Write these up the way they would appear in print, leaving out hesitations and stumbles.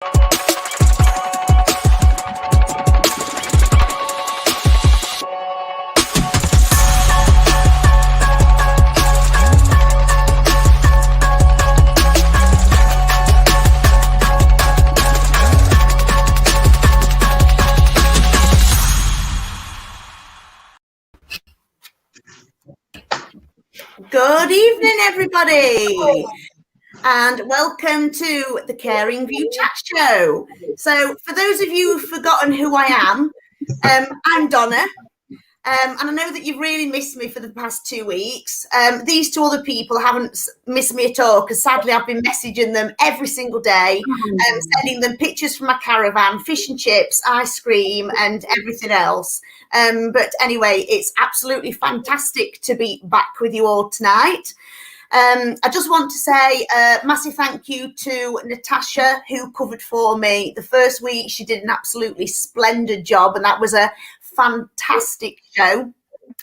Good evening, everybody, and welcome to the Caring View Chat Show. So, for those of you who've forgotten who I am, I'm Donna, and I know that you've really missed me for the past 2 weeks. These two other people haven't missed me at all, because sadly I've been messaging them every single day, sending them pictures from my caravan, fish and chips, ice cream, and everything else. But anyway, it's absolutely fantastic to be back with you all tonight. I just want to say a massive thank you to Natasha, who covered for me the first week. She did an absolutely splendid job, and that was a fantastic show.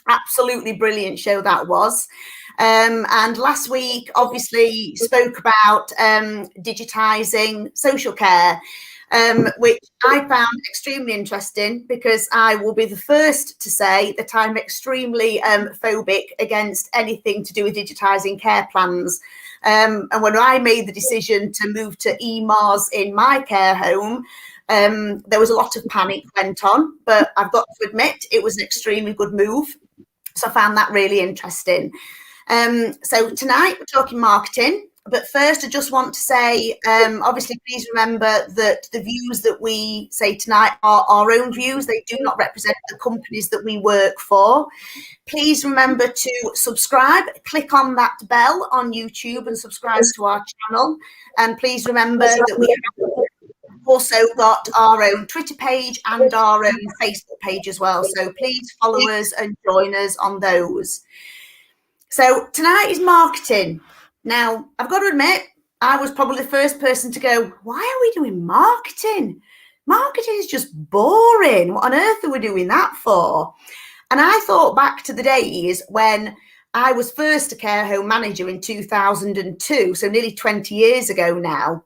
Absolutely brilliant show that was. And last week, obviously, spoke about digitising social care, which I found extremely interesting, because I will be the first to say that I'm extremely phobic against anything to do with digitising care plans. And when I made the decision to move to EMARS in my care home, there was a lot of panic went on, but I've got to admit it was an extremely good move. So I found that really interesting. So tonight we're talking marketing. But first, I just want to say, obviously, please remember that the views that we say tonight are our own views. They do not represent the companies that we work for. Please remember to subscribe. Click on that bell on YouTube and subscribe to our channel. And please remember that we have also got our own Twitter page and our own Facebook page as well. So please follow us and join us on those. So tonight is marketing. Now, I've got to admit, I was probably the first person to go, why are we doing marketing? Marketing is just boring. What on earth are we doing that for? And I thought back to the days when I was first a care home manager in 2002, so nearly 20 years ago now.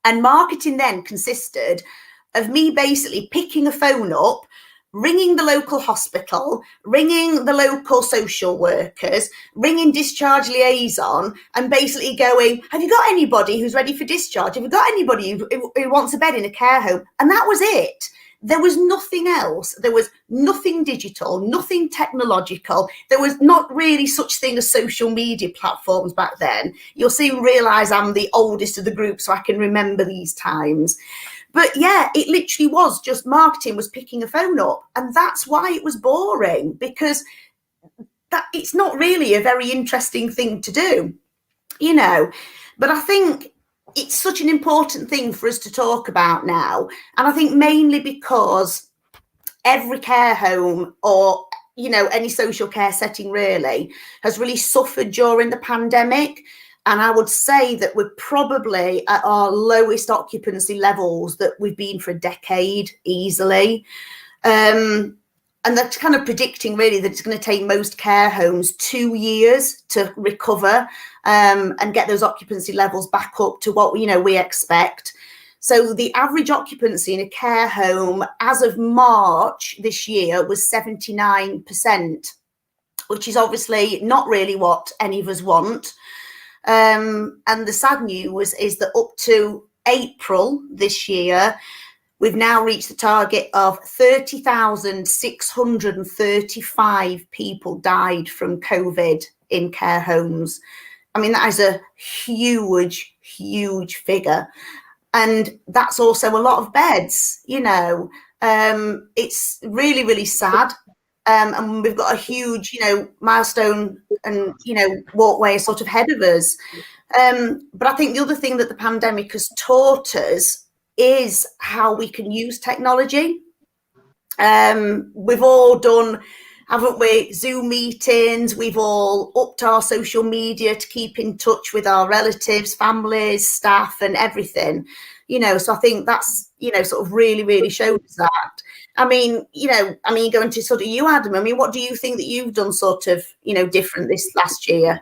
And marketing then consisted of me basically picking a phone up, ringing the local hospital, ringing the local social workers, ringing discharge liaison, and basically going, have you got anybody who's ready for discharge? Have you got anybody who wants a bed in a care home? And that was it. There was nothing else. There was nothing digital, nothing technological. There was not really such thing as social media platforms back then. You'll soon realise I'm the oldest of the group, so I can remember these times. But yeah, it literally was just marketing was picking a phone up. And that's why it was boring, because it's not really a very interesting thing to do, you know. But I think it's such an important thing for us to talk about now. And I think mainly because every care home or, you know, any social care setting really has really suffered during the pandemic. And I would say that we're probably at our lowest occupancy levels that we've been for a decade easily. And they're kind of predicting really that it's going to take most care homes 2 years to recover and get those occupancy levels back up to what, you know, we expect. So the average occupancy in a care home as of March this year was 79%, which is obviously not really what any of us want. And the sad news is that up to April this year, we've now reached the target of 30,635 people died from COVID in care homes. I mean, that is a huge, huge figure. And that's also a lot of beds, you know. It's really, really sad. And we've got a huge, you know, milestone and, you know, walkway sort of ahead of us. But I think the other thing that the pandemic has taught us is how we can use technology. We've all done, haven't we, Zoom meetings. We've all upped our social media to keep in touch with our relatives, families, staff and everything, you know. So I think that's, you know, sort of really, really shows that. I mean, going to sort of you, Adam, I mean, what do you think that you've done sort of, you know, different this last year?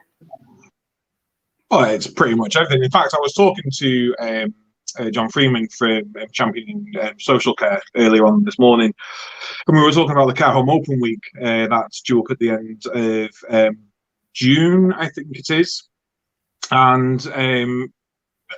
Oh, it's pretty much everything. In fact, I was talking to John Freeman from Championing Social Care earlier on this morning, and we were talking about the Care Home Open Week that's due up at the end of June, I think it is. And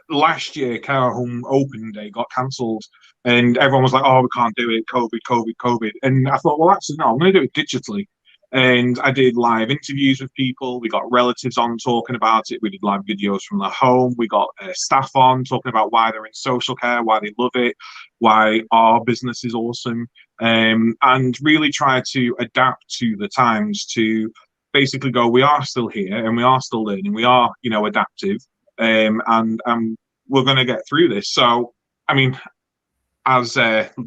last year, Care Home Open Day got cancelled, and everyone was like, "Oh, we can't do it, COVID." And I thought, well, actually, no, I'm going to do it digitally. And I did live interviews with people. We got relatives on talking about it. We did live videos from the home. We got staff on talking about why they're in social care, why they love it, why our business is awesome, and really try to adapt to the times to basically go, we are still here and we are still learning. We are, adaptive, and we're going to get through this. So, I mean, as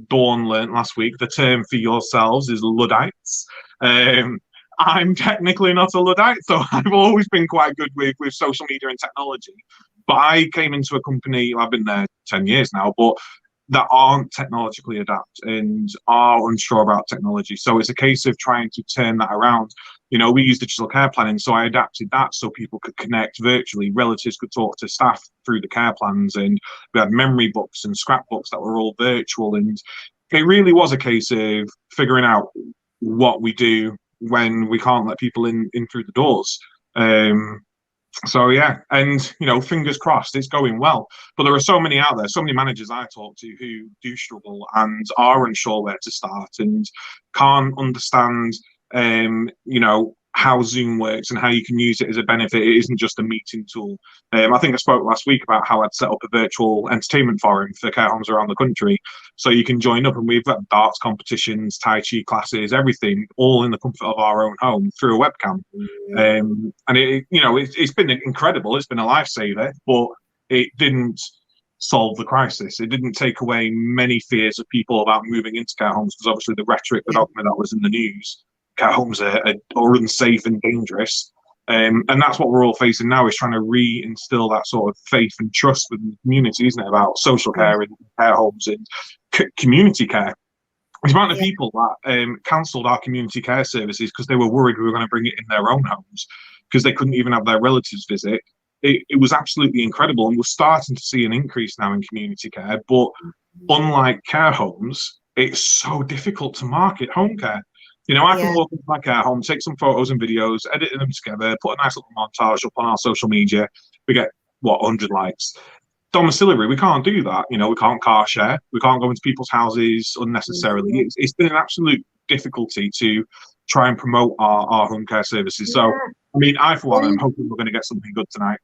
Dawn learnt last week, the term for yourselves is Luddites. I'm technically not a Luddite, so I've always been quite good with social media and technology. But I came into a company, I've been there 10 years now, but that aren't technologically adept and are unsure about technology. So it's a case of trying to turn that around. We use digital care planning, so I adapted that so people could connect virtually. Relatives could talk to staff through the care plans, and we had memory books and scrapbooks that were all virtual. And it really was a case of figuring out what we do when we can't let people in through the doors. So yeah, and fingers crossed it's going well. But there are so many out there, so many managers I talk to who do struggle and are unsure where to start and can't understand how Zoom works and how you can use it as a benefit. It isn't just a meeting tool. I think I spoke last week about how I'd set up a virtual entertainment forum for care homes around the country, so you can join up, and we've got darts competitions, Tai Chi classes, everything, all in the comfort of our own home through a webcam. And it's been incredible. It's been a lifesaver, but it didn't solve the crisis. It didn't take away many fears of people about moving into care homes, because obviously the rhetoric, the dogma that was in the news, care homes are unsafe and dangerous. And that's what we're all facing now, is trying to reinstill that sort of faith and trust within the community, isn't it, about social care and care homes and community care. The amount of people that cancelled our community care services because they were worried we were going to bring it in their own homes because they couldn't even have their relatives visit. It was absolutely incredible, and we're starting to see an increase now in community care. But unlike care homes, it's so difficult to market home care. I can walk into my care home, take some photos and videos, edit them together, put a nice little montage up on our social media. We get, 100 likes. Domiciliary, we can't do that. We can't car share. We can't go into people's houses unnecessarily. It's been an absolute difficulty to try and promote our home care services. So, I mean, I, for one, am hoping we're going to get something good tonight.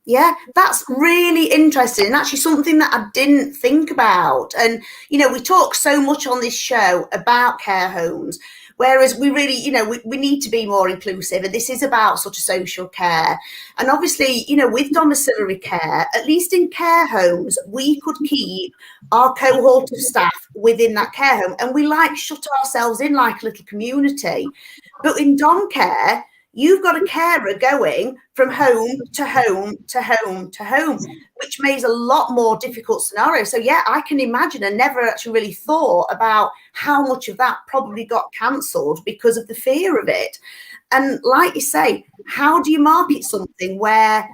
Yeah, that's really interesting, and actually something that I didn't think about. And, we talk so much on this show about care homes, whereas we really, we need to be more inclusive, and this is about sort of social care. And obviously, with domiciliary care, at least in care homes, we could keep our cohort of staff within that care home, and we shut ourselves in like a little community. But in dom care, you've got a carer going from home to home to home to home, which makes a lot more difficult scenario. So yeah, I can imagine. I never actually really thought about how much of that probably got cancelled because of the fear of it. And like you say, how do you market something where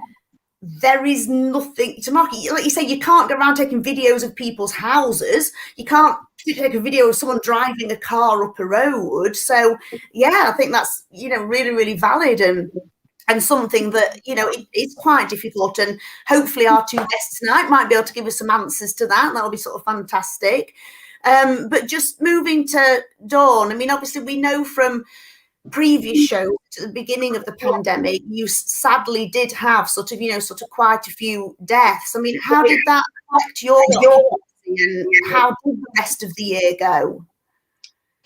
there is nothing to market? Like you say, you can't go around taking videos of people's houses. You can't take a video of someone driving a car up a road. So yeah, I think that's really, really valid and something that it's quite difficult. And hopefully our two guests tonight might be able to give us some answers to that. That'll be sort of fantastic. But just moving to Dawn, I mean, obviously we know from previous show at the beginning of the pandemic, you sadly did have sort of quite a few deaths. I mean, how did that affect your and how did the rest of the year go?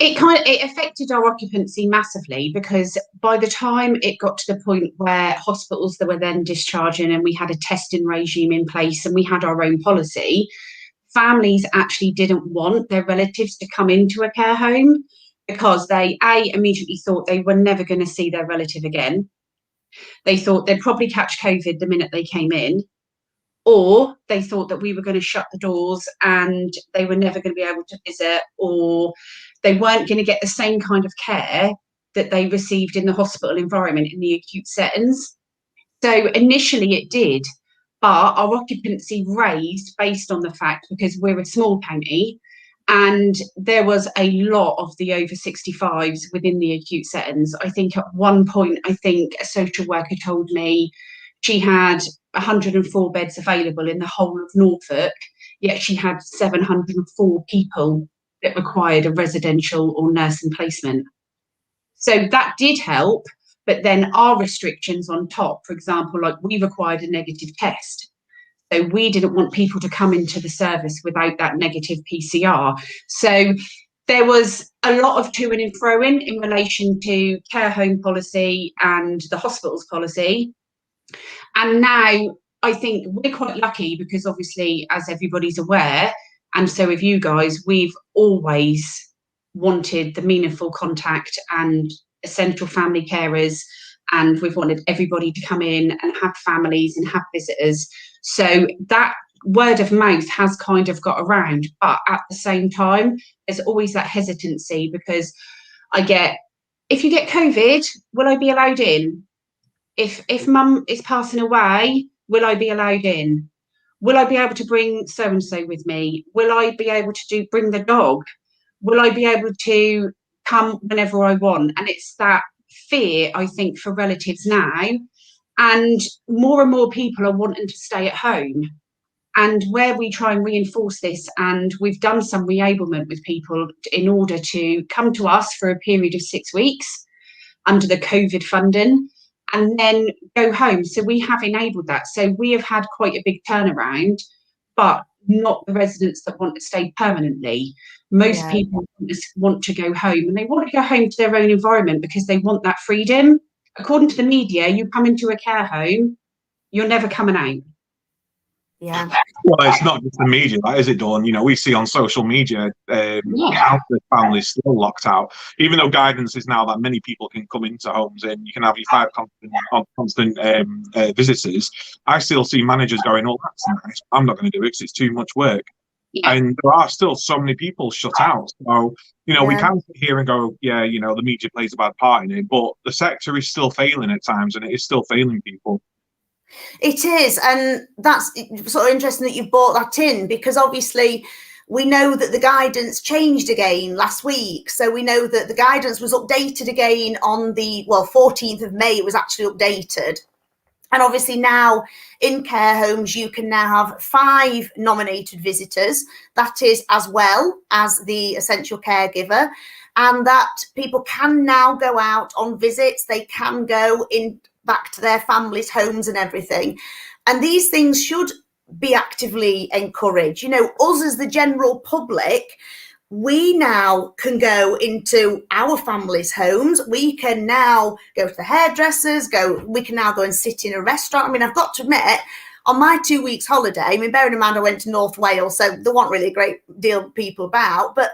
It affected our occupancy massively, because by the time it got to the point where hospitals that were then discharging and we had a testing regime in place and we had our own policy, families actually didn't want their relatives to come into a care home, because they immediately thought they were never going to see their relative again. They thought they'd probably catch COVID the minute they came in, or they thought that we were going to shut the doors and they were never going to be able to visit, or they weren't going to get the same kind of care that they received in the hospital environment in the acute settings. So initially it did. but our occupancy raised based on the fact because we're a small county and there was a lot of the over 65s within the acute settings. I think at one point, a social worker told me she had 104 beds available in the whole of Norfolk, yet she had 704 people that required a residential or nursing placement. So that did help, but then our restrictions on top, for example, like we required a negative test. So we didn't want people to come into the service without that negative PCR. So there was a lot of to and fro in relation to care home policy and the hospitals policy. And now I think we're quite lucky because obviously, as everybody's aware, and so have you guys, we've always wanted the meaningful contact and essential family carers, and we've wanted everybody to come in and have families and have visitors. So that word of mouth has kind of got around, but at the same time, there's always that hesitancy because if you get COVID, will I be allowed in? If mum is passing away, will I be allowed in? Will I be able to bring so-and-so with me? Will I be able to bring the dog? Will I be able to come whenever I want? And it's that fear, I think, for relatives now. And more people are wanting to stay at home. And where we try and reinforce this, and we've done some reablement with people in order to come to us for a period of 6 weeks under the COVID funding, and then go home. So we have enabled that. So we have had quite a big turnaround, but not the residents that want to stay permanently. Most people want to go home, and they want to go home to their own environment because they want that freedom. According to the media, you come into a care home, you're never coming out. Yeah. Well, it's not just the media, that is it, Dawn? You know, we see on social media countless families still locked out, even though guidance is now that many people can come into homes and you can have your 5 constant visitors. I still see managers going, "Oh, that's nice. I'm not going to do it because it's too much work." Yeah. And there are still so many people shut out. So, you know, we can sit here and go, yeah, you know, the media plays a bad part in it, but the sector is still failing at times, and it is still failing people. It is, and that's sort of interesting that you've brought that in, because obviously we know that the guidance changed again last week. So we know that the guidance was updated again on the 14th of May. It was actually updated. And obviously now in care homes, you can now have 5 nominated visitors. That is as well as the essential caregiver. And that people can now go out on visits. They can go in back to their families' homes and everything. And these things should be actively encouraged. You know, us as the general public, we now can go into our families' homes. We can now go to the hairdressers, we can now go and sit in a restaurant. I mean, I've got to admit, on my 2 weeks holiday, I mean, bearing in mind I went to North Wales, so there weren't really a great deal of people about, but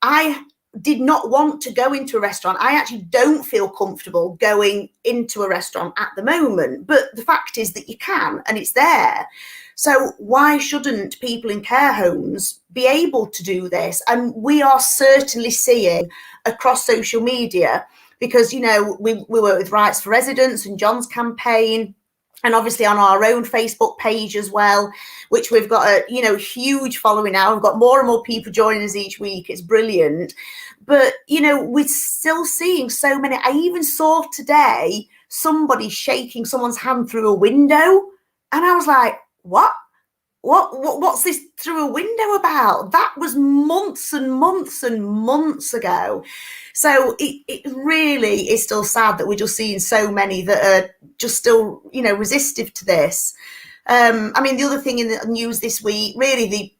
I did not want to go into a restaurant. I actually don't feel comfortable going into a restaurant at the moment, but the fact is that you can, and it's there. So why shouldn't people in care homes be able to do this? And we are certainly seeing across social media, because, you know, we work with Rights for Residents and John's campaign, and obviously on our own Facebook page as well, which we've got a, you know, huge following now. We've got more and more people joining us each week. It's brilliant. But, you know, we're still seeing so many. I even saw today somebody shaking someone's hand through a window. And I was like, what's this through a window about? That was months and months and months ago. So it really is still sad that we're just seeing so many that are just still, you know, resistive to this. I mean, the other thing in the news this week, really the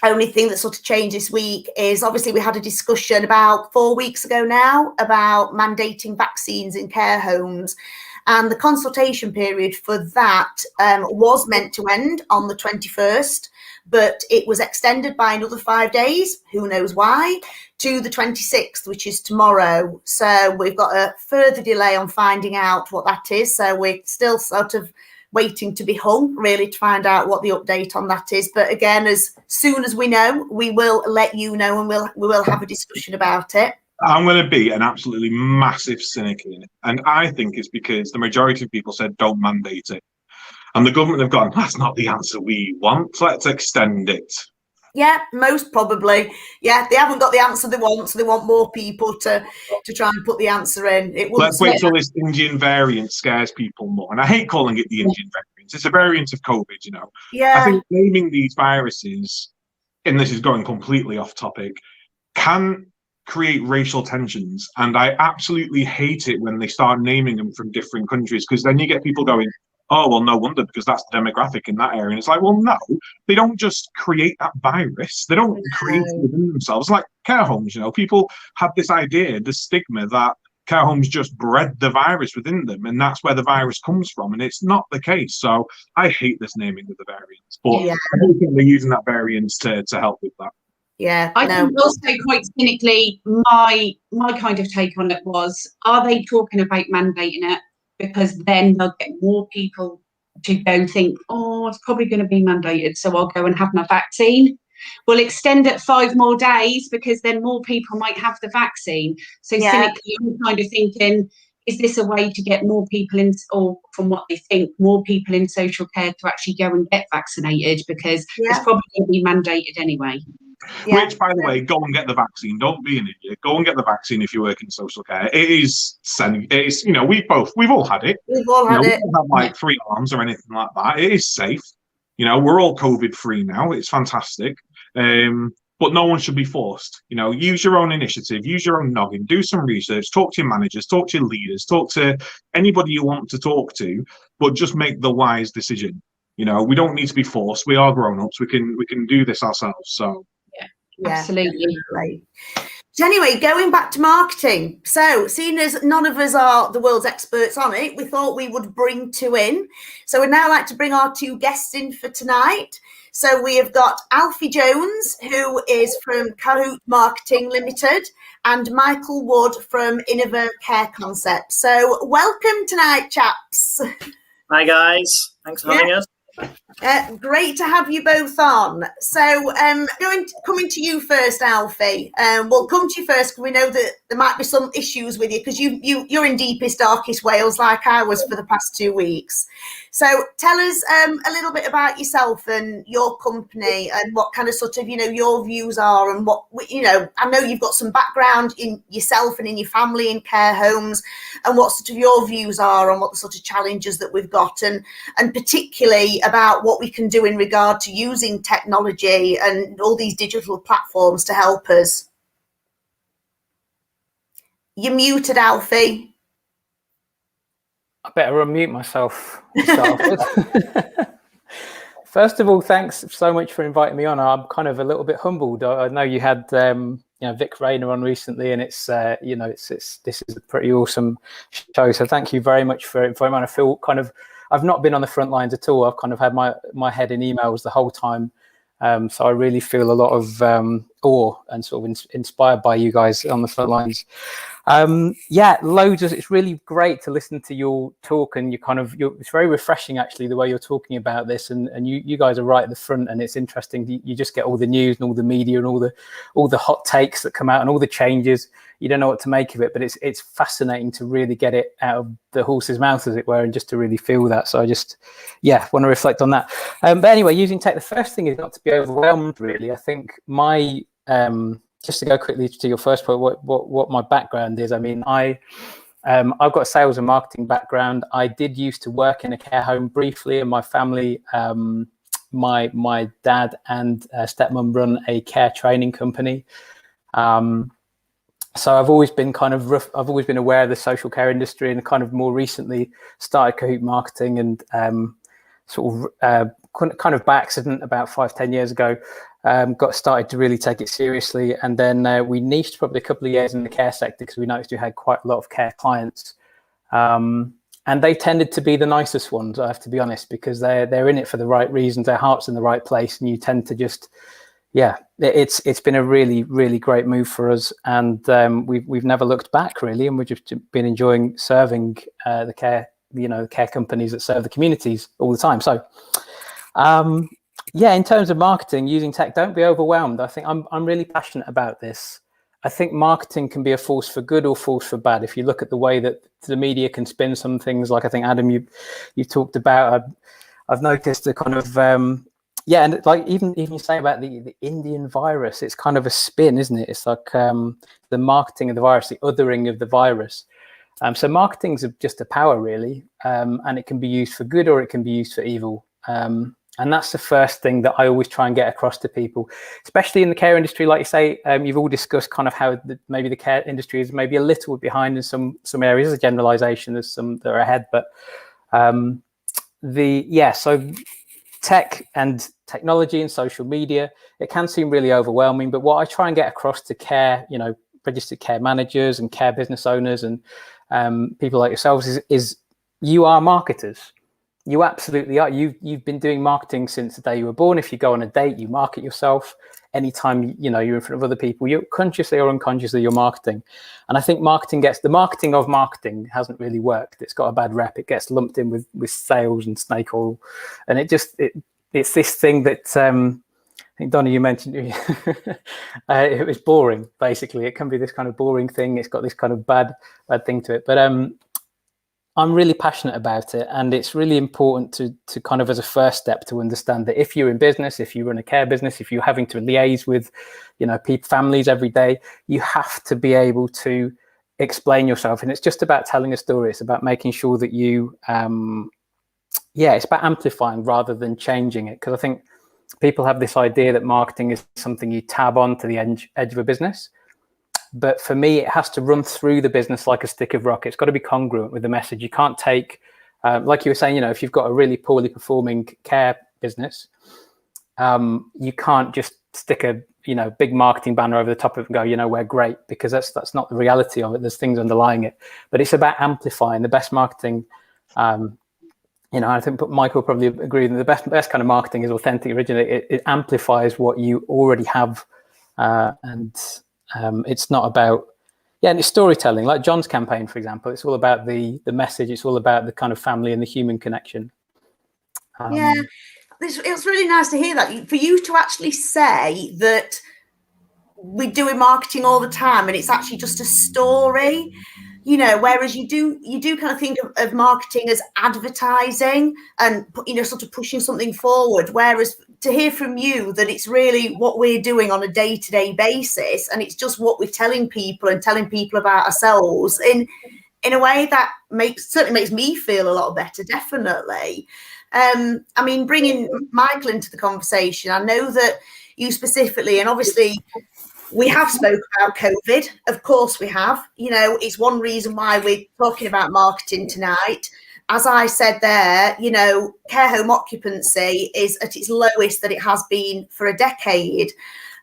only thing that sort of changed this week is obviously we had a discussion about 4 weeks ago now about mandating vaccines in care homes. And the consultation period for that was meant to end on the 21st, but it was extended by another 5 days, who knows why, to the 26th, which is tomorrow. So we've got a further delay on finding out what that is. So we're still sort of waiting to be hung, really, to find out what the update on that is. But again, as soon as we know, we will let you know, and we will have a discussion about it. I'm going to be an absolutely massive cynic in it. And I think it's because the majority of people said don't mandate it. And the government have gone, that's not the answer we want. Let's extend it. Yeah, most probably. Yeah, they haven't got the answer they want, so they want more people to try and put the answer in. Let's wait till this Indian variant scares people more. And I hate calling it the Indian variant. It's a variant of COVID, you know. Yeah. I think naming these viruses, and this is going completely off topic, can create racial tensions. And I absolutely hate it when they start naming them from different countries, because then you get people going, oh, well, no wonder, because that's the demographic in that area. And it's like, well, no, they don't just create that virus. They don't create it within themselves. Like care homes, you know, people have this idea, this stigma that care homes just bred the virus within them, and that's where the virus comes from. And it's not the case. So I hate this naming of the variants, but I don't think they're using that variance to help with that. Yeah, I think also quite cynically, my kind of take on it was, are they talking about mandating it? Because then they'll get more people to go think, oh, it's probably going to be mandated, so I'll go and have my vaccine. We'll extend it 5 more days because then more people might have the vaccine. So cynically, I'm kind of thinking, is this a way to get more people in, or from what they think, more people in social care to actually go and get vaccinated, because it's probably going to be mandated anyway. Yeah. Which, by the way, go and get the vaccine. Don't be an idiot. Go and get the vaccine if you work in social care. It is, you know, we've all had it. We've all had it. We don't have like 3 alarms or anything like that. It is safe. You know, we're all COVID free now. It's fantastic. But no one should be forced. You know, use your own initiative, use your own noggin, do some research, talk to your managers, talk to your leaders, talk to anybody you want to talk to, but just make the wise decision. You know, we don't need to be forced. We are grown-ups. We can do this ourselves. So absolutely. Right. So anyway, going back to marketing. So seeing as none of us are the world's experts on it, we thought we would bring 2 in. So we'd now like to bring our 2 guests in for tonight. So we have got Alfie Jones, who is from Kahoot Marketing Limited, and Michael Wood from Innova Care Concept. So welcome tonight, chaps. Hi guys, thanks for having us. Great to have you both on. So coming to you first, Alfie. We'll come to you first because we know that there might be some issues with you, because you're in deepest, darkest Wales like I was for the past 2 weeks. So tell us a little bit about yourself and your company, and what kind of sort of, you know, your views are, and what, you know, I know you've got some background in yourself and in your family in care homes, and what sort of your views are on what the sort of challenges that we've got, and particularly about what we can do in regard to using technology and all these digital platforms to help us. You're muted, Alfie. I better unmute myself to start with. First of all, thanks so much for inviting me on. I'm kind of a little bit humbled. I know you had you know, Vic Rayner on recently, and it's you know, this is a pretty awesome show. So thank you very much for inviting me on. I feel kind of, I've not been on the front lines at all. I've kind of had my head in emails the whole time. So I really feel a lot of awe and sort of inspired by you guys on the front lines. Yeah, loads of, it's really great to listen to your talk, and it's very refreshing actually, the way you're talking about this, and you guys are right at the front, and it's interesting. You just get all the news and all the media and all the hot takes that come out and all the changes. You don't know what to make of it, but it's fascinating to really get it out of the horse's mouth, as it were, and just to really feel that. So I just, want to reflect on that. But anyway, using tech, the first thing is not to be overwhelmed, really. I think my, just to go quickly to your first point, what my background is. I mean, I've got a sales and marketing background. I did used to work in a care home briefly, and my family, my dad and stepmom run a care training company. So I've always been I've always been aware of the social care industry, and kind of more recently started Kahoot Marketing, and kind of by accident about 5-10 years ago, got started to really take it seriously. And then we niched probably a couple of years in the care sector, because we noticed we had quite a lot of care clients. And they tended to be the nicest ones, I have to be honest, because they're in it for the right reasons, their heart's in the right place, and you tend to just, it's been a really, really great move for us. And we've never looked back, really, and we've just been enjoying serving the care, care companies that serve the communities all the time. So in terms of marketing, using tech, don't be overwhelmed. I think I'm really passionate about this. I think marketing can be a force for good or force for bad. If you look at the way that the media can spin some things, like I think, Adam, you talked about, I've noticed a kind of yeah, and like even you say about the Indian virus, it's kind of a spin, isn't it? It's like the marketing of the virus, the othering of the virus. So marketing's just a power, really, and it can be used for good or it can be used for evil. And that's the first thing that I always try and get across to people, especially in the care industry. Like you say, you've all discussed kind of how maybe the care industry is maybe a little behind in some areas. A generalization, there's some that are ahead, but so tech and technology and social media, it can seem really overwhelming. But what I try and get across to care, registered care managers and care business owners and people like yourselves is you are marketers. You absolutely are. You've been doing marketing since the day you were born. If you go on a date, you market yourself. Anytime you're in front of other people, you're consciously or unconsciously you're marketing. And I think the marketing of marketing hasn't really worked. It's got a bad rep. It gets lumped in with sales and snake oil, and it's this thing that I think Donna, you mentioned it was boring. Basically, it can be this kind of boring thing. It's got this kind of bad thing to it, but I'm really passionate about it, and it's really important to kind of as a first step to understand that if you're in business, if you run a care business, if you're having to liaise with, people, families every day, you have to be able to explain yourself. And it's just about telling a story. It's about making sure that you, it's about amplifying rather than changing it. Because I think people have this idea that marketing is something you tab on to the edge of a business. But for me, it has to run through the business like a stick of rock. It's got to be congruent with the message. You can't take, like you were saying, if you've got a really poorly performing care business, you can't just stick a big marketing banner over the top of it and go, we're great, because that's not the reality of it. There's things underlying it. But it's about amplifying the best marketing. I think Michael probably agree that the best kind of marketing is authentic, original. It amplifies what you already have, and it's not about, and it's storytelling. Like John's campaign, for example, it's all about the message. It's all about the kind of family and the human connection. It's really nice to hear that, for you to actually say that we're doing marketing all the time and it's actually just a story. Whereas you do kind of think of marketing as advertising and, sort of pushing something forward. Whereas to hear from you that it's really what we're doing on a day-to-day basis, and it's just what we're telling people about ourselves in a way that certainly makes me feel a lot better, definitely. Bringing Michael into the conversation, I know that you specifically, and obviously we have spoken about COVID. Of course we have. It's one reason why we're talking about marketing tonight. As I said there, care home occupancy is at its lowest that it has been for a decade.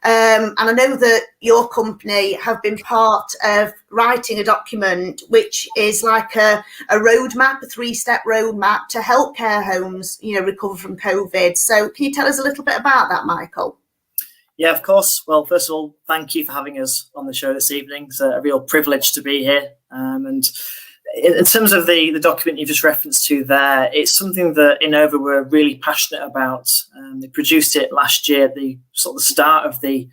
And I know that your company have been part of writing a document which is like a roadmap, a 3-step roadmap to help care homes, recover from COVID. So can you tell us a little bit about that, Michael? Yeah, of course. Well, first of all, thank you for having us on the show this evening. It's a real privilege to be here. And in terms of the document you just referenced to there, it's something that Inova were really passionate about. They produced it last year at the start of the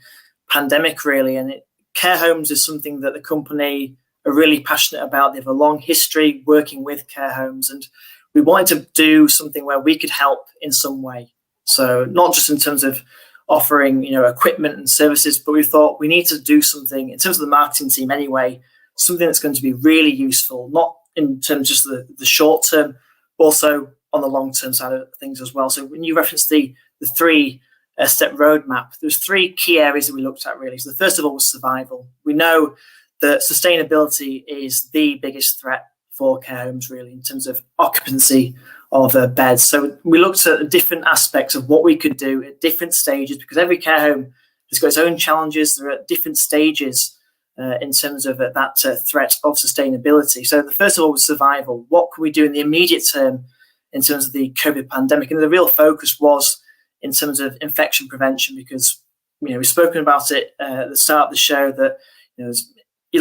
pandemic, really. And care homes is something that the company are really passionate about. They have a long history working with care homes, and we wanted to do something where we could help in some way. So not just in terms of offering, equipment and services, but we thought we need to do something in terms of the marketing team anyway, something that's going to be really useful, not in terms of just the short term, but also on the long term side of things as well. So when you referenced the 3-step roadmap, there's 3 key areas that we looked at really. So the first of all was survival. We know that sustainability is the biggest threat for care homes really in terms of occupancy of beds. So we looked at different aspects of what we could do at different stages, because every care home has got its own challenges. They're at different stages in terms of that threat of sustainability. So the first of all was survival. What can we do in the immediate term in terms of the COVID pandemic? And the real focus was in terms of infection prevention, because we've spoken about it at the start of the show that you're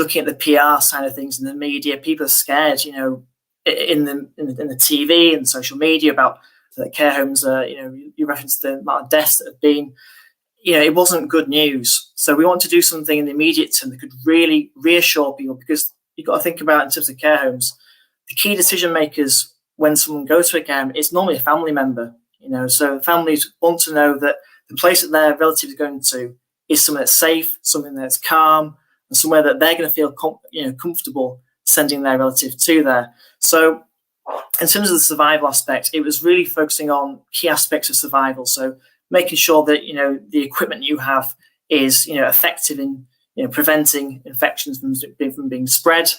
looking at the PR side of things in the media. People are scared, in the TV and social media about the care homes. You referenced the amount of deaths that have been. It wasn't good news. So we want to do something in the immediate term that could really reassure people, because you've got to think about in terms of care homes, the key decision makers when someone goes to a care home, it's normally a family member. So families want to know that the place that their relative is going to is somewhere that's safe, something that's calm, and somewhere that they're going to feel comfortable sending their relative to there. So in terms of the survival aspect, it was really focusing on key aspects of survival. So making sure that, the equipment you have is, effective in, preventing infections from being spread.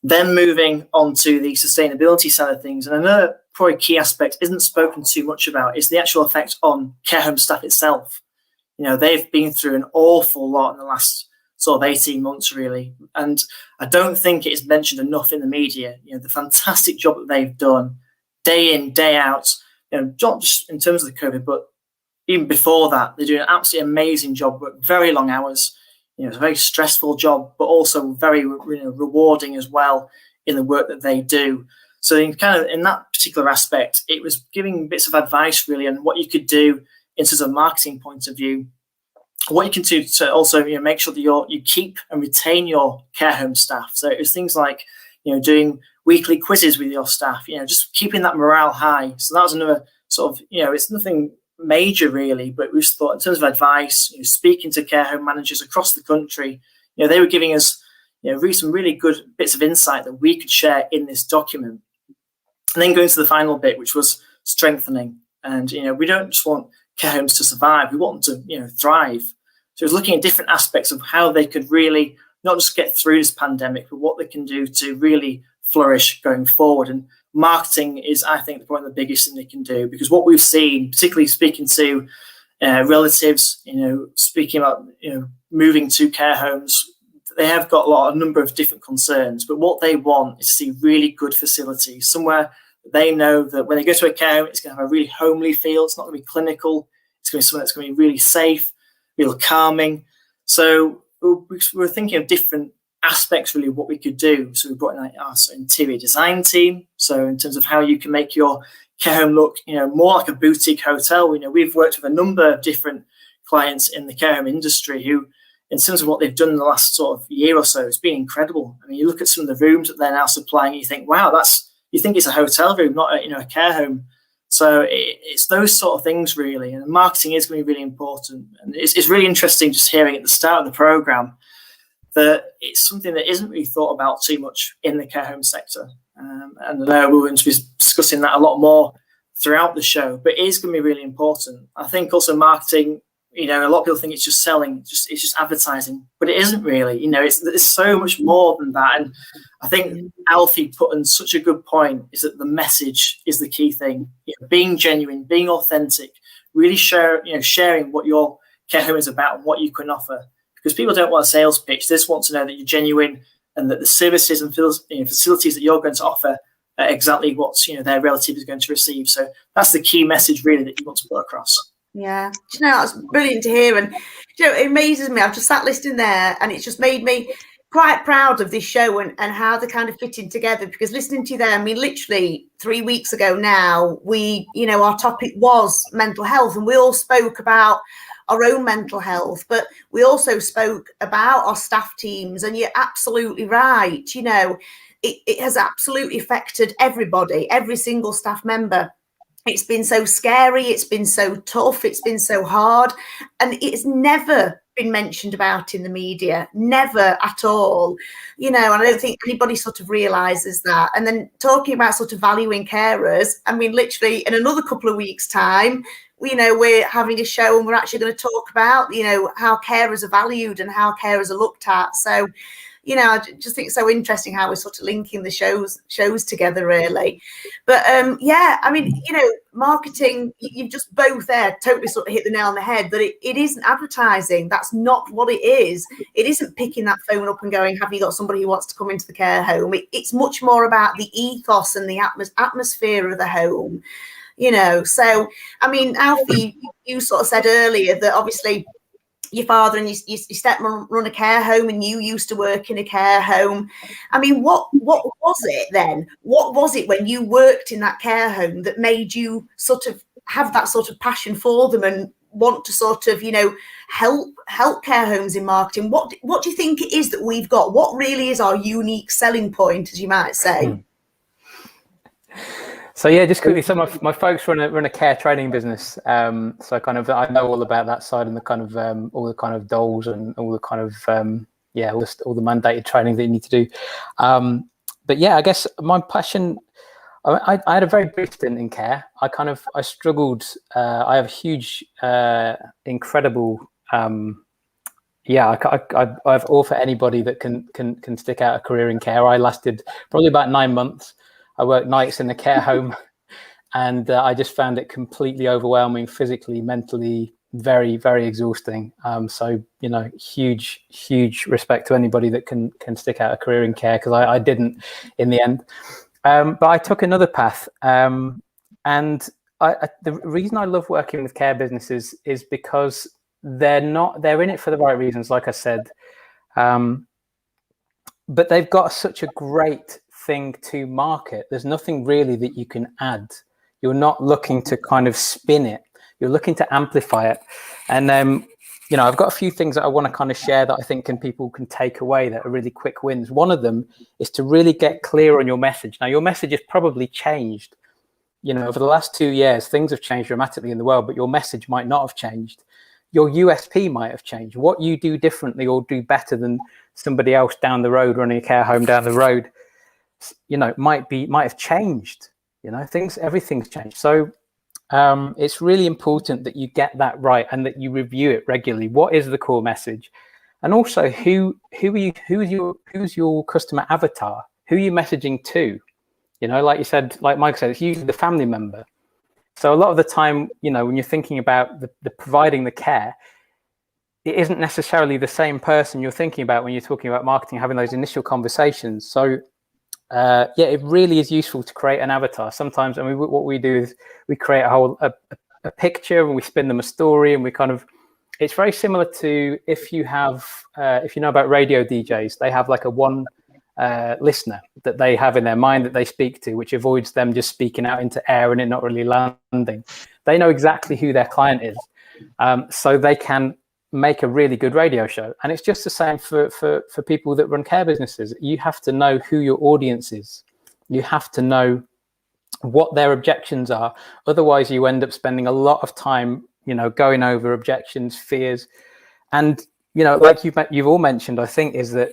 Then moving on to the sustainability side of things. And another probably key aspect isn't spoken too much about is the actual effect on care home staff itself. They've been through an awful lot in the last sort of 18 months, really. And I don't think it is mentioned enough in the media, the fantastic job that they've done day in, day out, not just in terms of the COVID, but even before that, they're doing an absolutely amazing job, work very long hours. It's a very stressful job, but also very rewarding as well in the work that they do. So in that particular aspect, it was giving bits of advice really on what you could do in terms of a marketing point of view, what you can do to also make sure that you keep and retain your care home staff. So it was things like doing weekly quizzes with your staff, just keeping that morale high. So that was another sort of it's nothing major really, but we just thought in terms of advice, speaking to care home managers across the country, they were giving us some really good bits of insight that we could share in this document. And then going to the final bit, which was strengthening. And we don't just want care homes to survive, we want them to thrive. So it was looking at different aspects of how they could really not just get through this pandemic, but what they can do to really flourish going forward. And marketing is, I think, one of the biggest thing they can do, because what we've seen, particularly speaking to relatives, speaking about moving to care homes, they have got a number of different concerns. But what they want is to see really good facilities, somewhere they know that when they go to a care home, it's going to have a really homely feel. It's not going to be clinical. It's going to be something that's going to be really safe, real calming. So we're thinking of different aspects really of what we could do. So we brought in our interior design team. So in terms of how you can make your care home look, more like a boutique hotel. We've worked with a number of different clients in the care home industry who, in terms of what they've done in the last sort of year or so, it's been incredible. I mean, you look at some of the rooms that they're now supplying, and you think, wow, you think it's a hotel room, not a care home. So it's those sort of things really, and marketing is going to be really important. And it's really interesting just hearing at the start of the program that it's something that isn't really thought about too much in the care home sector. And I know we're going to be discussing that a lot more throughout the show, but it is going to be really important. I think also marketing, a lot of people think it's just selling, it's just advertising, but it isn't really. It's so much more than that. And I think Alfie put in such a good point, is that the message is the key thing. Being genuine, being authentic, really sharing what your care home is about and what you can offer. Because people don't want a sales pitch; they just want to know that you're genuine and that the services and facilities that you're going to offer are exactly what their relative is going to receive. So that's the key message really that you want to put across. Yeah, that's brilliant to hear. And it amazes me. I've just sat listening there, and it's just made me quite proud of this show and how they're kind of fitting together. Because listening to them, I mean, literally 3 weeks ago now, our topic was mental health, and we all spoke about our own mental health, but we also spoke about our staff teams. And you're absolutely right. It has absolutely affected everybody, every single staff member. It's been so scary. It's been so tough. It's been so hard. And it's never been mentioned about in the media, never at all. And I don't think anybody sort of realizes that. And then talking about sort of valuing carers, I mean, literally in another couple of weeks' time, we're having a show and we're actually going to talk about, how carers are valued and how carers are looked at. So, I just think it's so interesting how we're sort of linking the shows together, really. But I mean, marketing, you've just both there totally sort of hit the nail on the head, that it isn't advertising. That's not what it is. It isn't picking that phone up and going, have you got somebody who wants to come into the care home? It's much more about the ethos and the atmosphere of the home. So, I mean, Alfie, you sort of said earlier that obviously your father and your stepmom run a care home, and you used to work in a care home. I mean, what was it then? What was it when you worked in that care home that made you sort of have that sort of passion for them and want to sort of, help care homes in marketing? What do you think it is that we've got? What really is our unique selling point, as you might say? So yeah, just quickly, some of my folks run a care training business. So kind of I know all about that side and the kind of all the kind of dolls and all the kind of all the mandated training that you need to do. But yeah, I guess my passion. I had a very brief stint in care. I struggled. I have a huge, incredible. I've all for anybody that can stick out a career in care. I lasted probably about 9 months. I worked nights in the care home, and I just found it completely overwhelming, physically, mentally, very, very exhausting. So huge respect to anybody that can stick out a career in care, because I didn't in the end. But I took another path, and the reason I love working with care businesses is because they're in it for the right reasons, like I said, but they've got such a great thing to market. There's nothing really that you can add. You're not looking to kind of spin it. You're looking to amplify it. And I've got a few things that I want to kind of share that I think people can take away that are really quick wins. One of them is to really get clear on your message. Now, your message has probably changed. Over the last 2 years, things have changed dramatically in the world, but your message might not have changed. Your USP might have changed. What you do differently or do better than somebody else down the road, running a care home down the road, might have changed. Everything's changed. So it's really important that you get that right and that you review it regularly. What is the core message? And also, who's your customer avatar? Who are you messaging to? Like you said, like Mike said, it's usually the family member. So a lot of the time, when you're thinking about the providing the care, it isn't necessarily the same person you're thinking about when you're talking about marketing, having those initial conversations. So it really is useful to create an avatar. Sometimes, what we do is we create a picture and we spin them a story, and it's very similar to if you know about radio DJs, they have like a one listener that they have in their mind that they speak to, which avoids them just speaking out into air and it not really landing. They know exactly who their client is, so they can make a really good radio show. And it's just the same for people that run care businesses. You have to know who your audience is. You have to know what their objections are. Otherwise, you end up spending a lot of time, going over objections, fears, and like you've all mentioned, I think, is that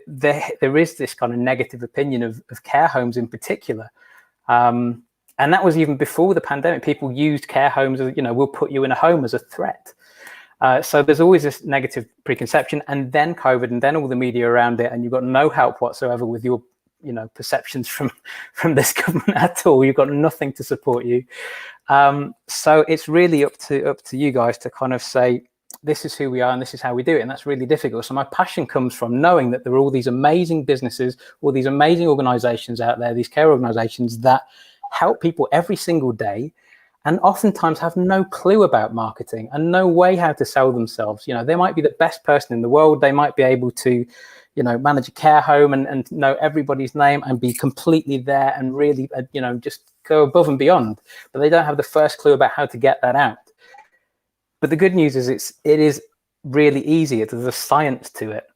there is this kind of negative opinion of care homes in particular, and that was even before the pandemic. People used care homes as we'll put you in a home as a threat. So there's always this negative preconception, and then COVID, and then all the media around it, and you've got no help whatsoever with your perceptions from this government at all. You've got nothing to support you. So it's really up to you guys to kind of say, this is who we are and this is how we do it. And that's really difficult. So my passion comes from knowing that there are all these amazing businesses, all these amazing organizations out there, these care organizations that help people every single day, and oftentimes have no clue about marketing and no way how to sell themselves. They might be the best person in the world. They might be able to, manage a care home and know everybody's name and be completely there and really, just go above and beyond. But they don't have the first clue about how to get that out. But the good news is it is really easy. There's a science to it.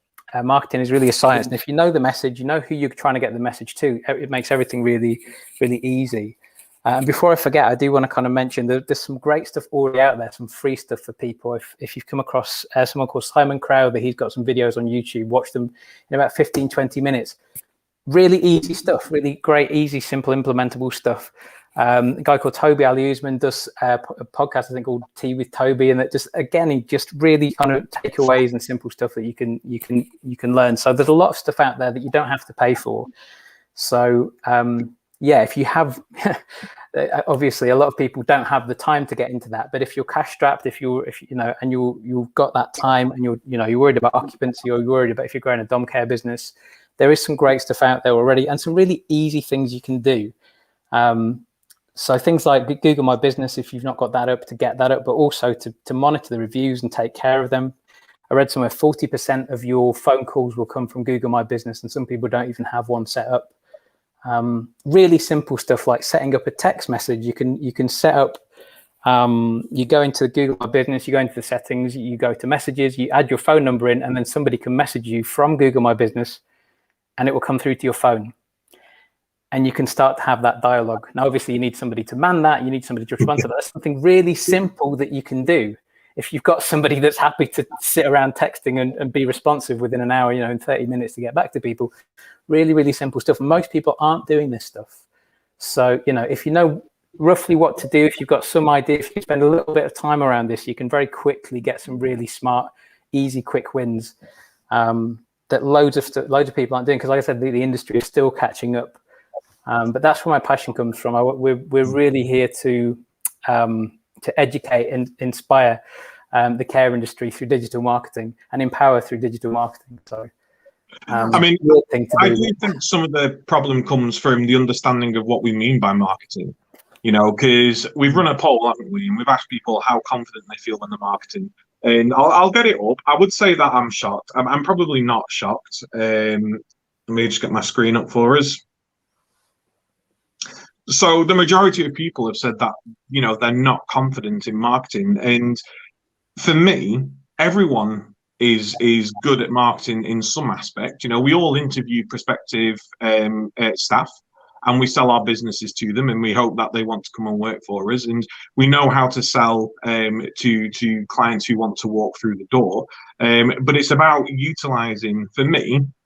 Marketing is really a science. And if you know the message, you know who you're trying to get the message to, it makes everything really, really easy. And before I forget, I do want to kind of mention that there's some great stuff already out there, some free stuff for people. If you've come across someone called Simon Crowther, he's got some videos on YouTube. Watch them in about 15, 20 minutes. Really easy stuff, really great, easy, simple, implementable stuff. A guy called Toby Ali-Usman does a podcast, I think, called Tea with Toby, and that he just really kind of takeaways and simple stuff that you can learn. So there's a lot of stuff out there that you don't have to pay for. So if you have, obviously a lot of people don't have the time to get into that. But if you're cash strapped, if you've got that time, and you're worried about occupancy, or you're worried about if you're growing a dom care business, there is some great stuff out there already, and some really easy things you can do. So things like Google My Business, if you've not got that up, to get that up, but also to monitor the reviews and take care of them. I read somewhere 40% of your phone calls will come from Google My Business, and some people don't even have one set up. Really simple stuff like setting up a text message. You can set up, you go into Google My Business, you go into the settings, you go to messages, you add your phone number in, and then somebody can message you from Google My Business, and it will come through to your phone. and you can start to have that dialogue. Now, obviously, you need somebody to man that. You need somebody to respond to that. That's something really simple that you can do. If you've got somebody that's happy to sit around texting and be responsive within an hour, in 30 minutes to get back to people, really, really simple stuff. Most people aren't doing this stuff. So, if you know roughly what to do, if you've got some idea, if you spend a little bit of time around this, you can very quickly get some really smart, easy, quick wins that loads of people aren't doing. Because like I said, the industry is still catching up. But that's where my passion comes from. We're really here to educate and inspire the care industry through digital marketing and empower through digital marketing. So, I do think some of the problem comes from the understanding of what we mean by marketing. Because we've run a poll, haven't we? And we've asked people how confident they feel when they're marketing. And I'll get it up. I would say that I'm shocked. I'm probably not shocked. Let me just get my screen up for us. So the majority of people have said that, they're not confident in marketing. And for me, everyone is good at marketing in some aspect. We all interview prospective staff, and we sell our businesses to them, and we hope that they want to come and work for us. And we know how to sell to clients who want to walk through the door. But it's about utilizing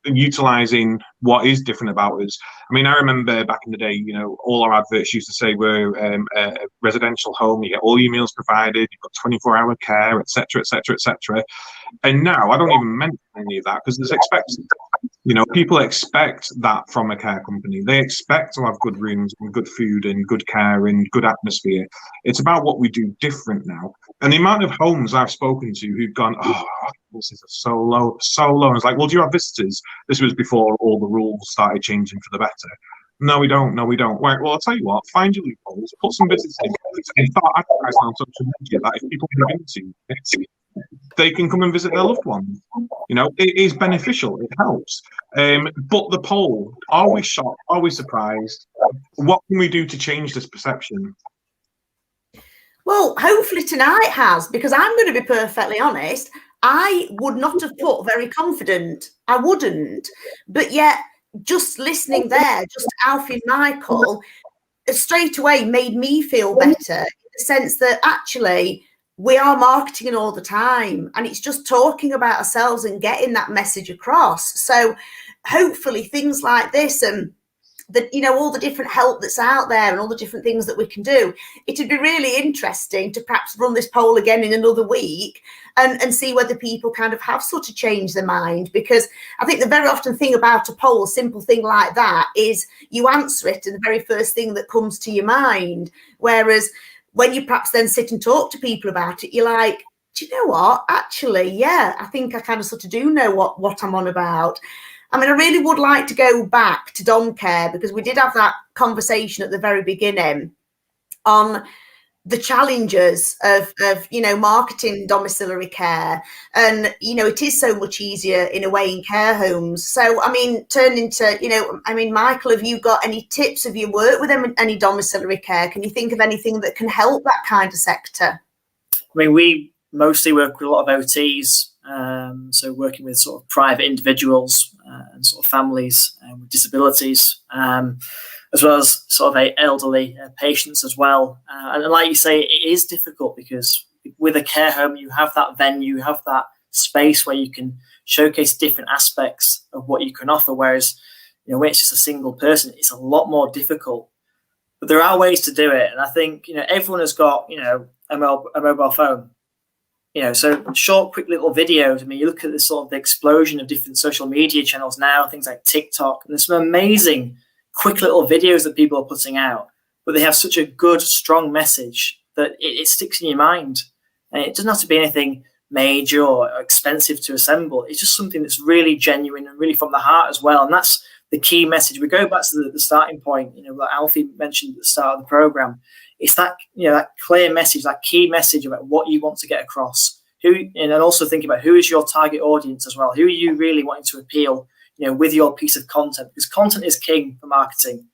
utilizing what is different about us. I mean, I remember back in the day, all our adverts used to say we're a residential home, you get all your meals provided, you've got 24-hour care, etc., etc., etc. And now I don't even mention any of that because there's expected. People expect that from a care company. They expect to have good rooms and good food and good care and good atmosphere. It's about what we do different now. And the amount of homes I've spoken to who've gone, oh, this is so low. And it's like, well, do you have visitors? This was before all the rules started changing for the better. No, we don't. Right, well, I'll tell you what, find your loopholes, put some visitors in, and start advertising on social media that if people come into it, they can come and visit their loved ones. It is beneficial. It helps. But the poll, are we shocked? Are we surprised? What can we do to change this perception? Well, hopefully tonight has, because I'm going to be perfectly honest, I would not have put very confident. I wouldn't. But yet, just listening there, just Alfie and Michael, straight away made me feel better in the sense that actually we are marketing all the time, and it's just talking about ourselves and getting that message across. So hopefully things like this and all the different help that's out there and all the different things that we can do, it'd be really interesting to perhaps run this poll again in another week and see whether people kind of have sort of changed their mind. Because I think the very often thing about a poll, a simple thing like that, is you answer it and the very first thing that comes to your mind. Whereas when you perhaps then sit and talk to people about it, you're like, do you know what? Actually, yeah, I think I kind of sort of do know what I'm on about. I mean, I really would like to go back to Dom Care, because we did have that conversation at the very beginning on the challenges of marketing domiciliary care. And, it is so much easier in a way in care homes. So, I mean, Michael, have you got any tips? Have you worked with any domiciliary care? Can you think of anything that can help that kind of sector? I mean, we mostly work with a lot of OTs. So working with sort of private individuals and sort of families with disabilities, as well as sort of elderly patients as well. And like you say, it is difficult because with a care home, you have that venue, you have that space where you can showcase different aspects of what you can offer. Whereas, when it's just a single person, it's a lot more difficult. But there are ways to do it. And I think, everyone has got, a mobile phone. So short, quick little videos. I mean, you look at the sort of the explosion of different social media channels now, things like TikTok, and there's some amazing quick little videos that people are putting out, but they have such a good, strong message that it sticks in your mind. And it doesn't have to be anything major or expensive to assemble. It's just something that's really genuine and really from the heart as well. And that's the key message. We go back to the starting point, what Alfie mentioned at the start of the program. It's that, that clear message, that key message about what you want to get across. And also think about who is your target audience as well. Who are you really wanting to appeal, with your piece of content? Because content is king for marketing.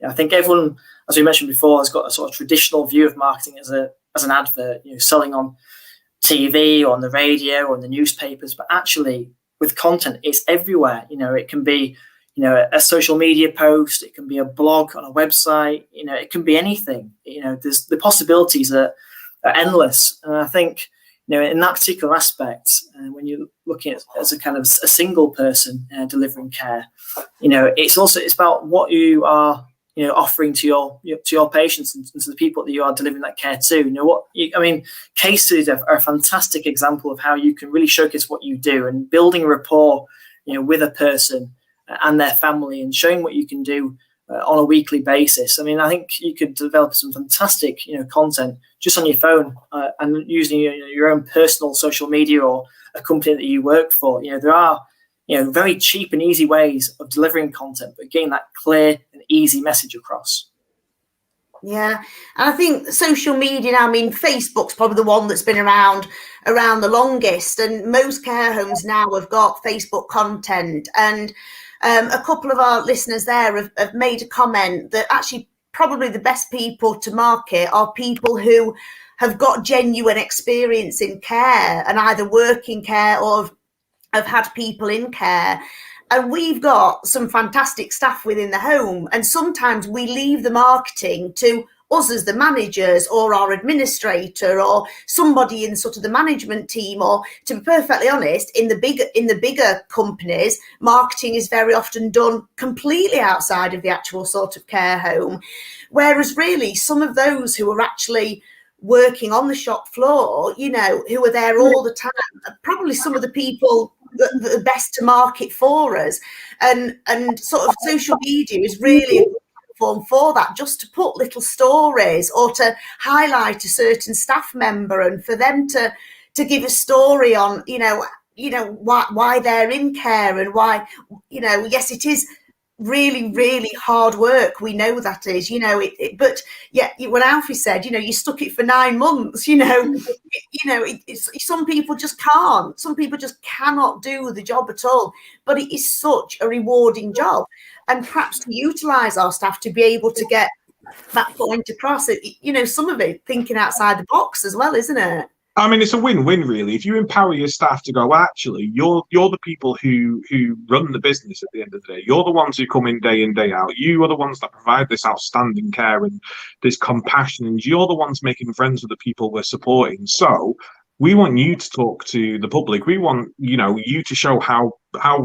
I think everyone, as we mentioned before, has got a sort of traditional view of marketing as an advert, selling on TV or on the radio or in the newspapers. But actually, with content, it's everywhere. It can be, a social media post, it can be a blog on a website, it can be anything. There's the possibilities are endless. And I think, in that particular aspect, when you're looking at as a kind of a single person delivering care, it's about what you are offering to your patients and to the people that you are delivering that care to. Case studies are a fantastic example of how you can really showcase what you do, and building a rapport with a person and their family, and showing what you can do on a weekly basis. I think you could develop some fantastic content just on your phone and using your own personal social media or a company that you work for. There are very cheap and easy ways of delivering content, but getting that clear and easy message across. Yeah, and I think social media now, Facebook's probably the one that's been around the longest, and most care homes now have got Facebook content. And a couple of our listeners there have made a comment that actually probably the best people to market are people who have got genuine experience in care and either work in care or have had people in care. And we've got some fantastic staff within the home, and sometimes we leave the marketing to us as the managers or our administrator or somebody in sort of the management team, or, to be perfectly honest, in the bigger companies, marketing is very often done completely outside of the actual sort of care home. Whereas really some of those who are actually working on the shop floor, who are there all the time, are probably some of the people that are best to market for us. And sort of social media is really a platform for that, just to put little stories or to highlight a certain staff member, and for them to give a story on why they're in care, and why yes, it is really, really hard work. We know that is, but yeah, what Alfie said, you stuck it for 9 months, some people just can't. Some people just cannot do the job at all. But it is such a rewarding job, and perhaps to utilise our staff to be able to get that point across. Some of it thinking outside the box as well, isn't it? It's a win-win, really. If you empower your staff to go, actually, you're the people who run the business at the end of the day. You're the ones who come in, day out. You are the ones that provide this outstanding care and this compassion, and you're the ones making friends with the people we're supporting. So we want you to talk to the public. We want, you to show how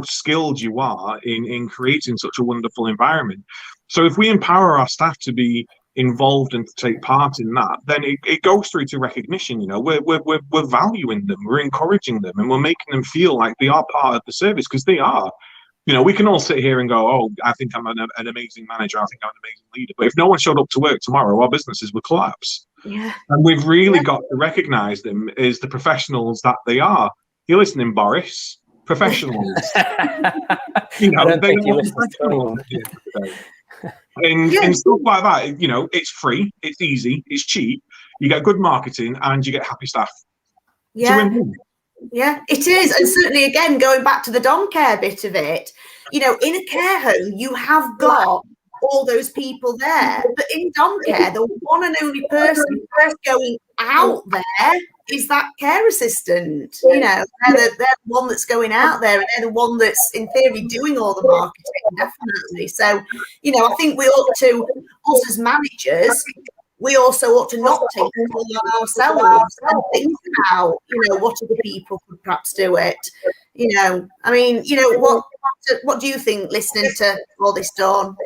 skilled you are in creating such a wonderful environment. So if we empower our staff to be involved and to take part in that, then it goes through to recognition. We're valuing them, we're encouraging them, and we're making them feel like they are part of the service, because they are. We can all sit here and go, oh, I think I'm an amazing manager, I think I'm an amazing leader, but if no one showed up to work tomorrow, our businesses would collapse. Yeah. And we've really got to recognize them as the professionals that they are. You're listening, Boris? Professionals. I don't think you listen to anyone. And stuff like that, it's free, it's easy, it's cheap, you get good marketing, and you get happy staff. Yeah, it is. And certainly, again, going back to the dom care bit of it, in a care home, you have got all those people there, but in dom care, the one and only person going out there is that care assistant. They're the one that's going out there, and they're the one that's in theory doing all the marketing, definitely. So, I think we ought to, us as managers, we also ought to not take it all on ourselves and think about, what other people could perhaps do it. What do you think, listening to all this, Dawn?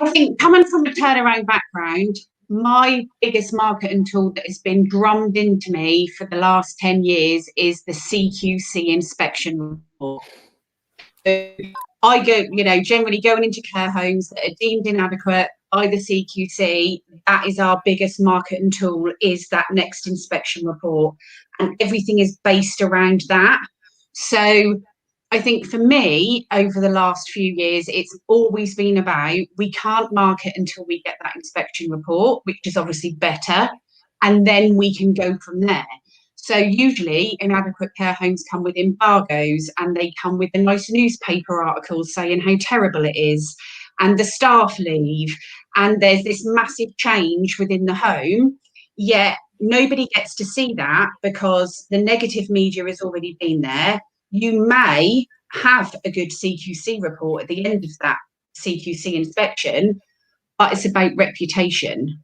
I think, coming from a turnaround background, my biggest marketing tool that has been drummed into me for the last 10 years is the CQC inspection report. I go, generally going into care homes that are deemed inadequate by the CQC, that is our biggest marketing tool, is that next inspection report. And everything is based around that. So I think for me, over the last few years, it's always been about, we can't market until we get that inspection report, which is obviously better, and then we can go from there. So usually inadequate care homes come with embargoes, and they come with a nice newspaper articles saying how terrible it is, and the staff leave, and there's this massive change within the home, yet nobody gets to see that because the negative media has already been there. You may have a good CQC report at the end of that CQC inspection, but it's about reputation.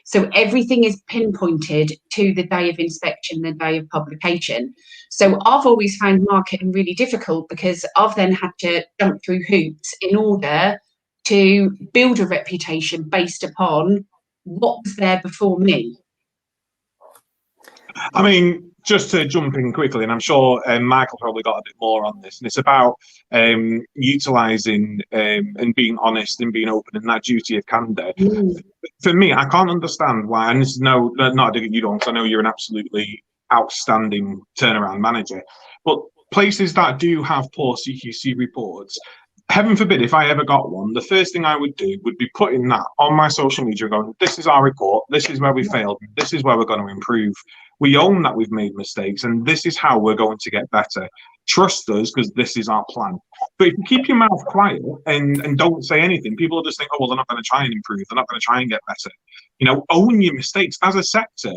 So everything is pinpointed to the day of inspection, the day of publication. So I've always found marketing really difficult because I've then had to jump through hoops in order to build a reputation based upon what was there before me. I mean, just to jump in quickly, and I'm sure Michael probably got a bit more on this, and it's about utilising and being honest and being open and that duty of candour. For me, I can't understand why, and this is not a dig at you, Dawn, because I know you're an absolutely outstanding turnaround manager, but places that do have poor CQC reports, heaven forbid if I ever got one, the first thing I would do would be putting that on my social media going, this is our report, this is where we failed, this is where we're going to improve. We own that we've made mistakes, and this is how we're going to get better. Trust us, because this is our plan. But if you keep your mouth quiet and don't say anything, people will just think, oh, well, they're not going to try and improve. They're not going to try and get better. You know, own your mistakes. As a sector,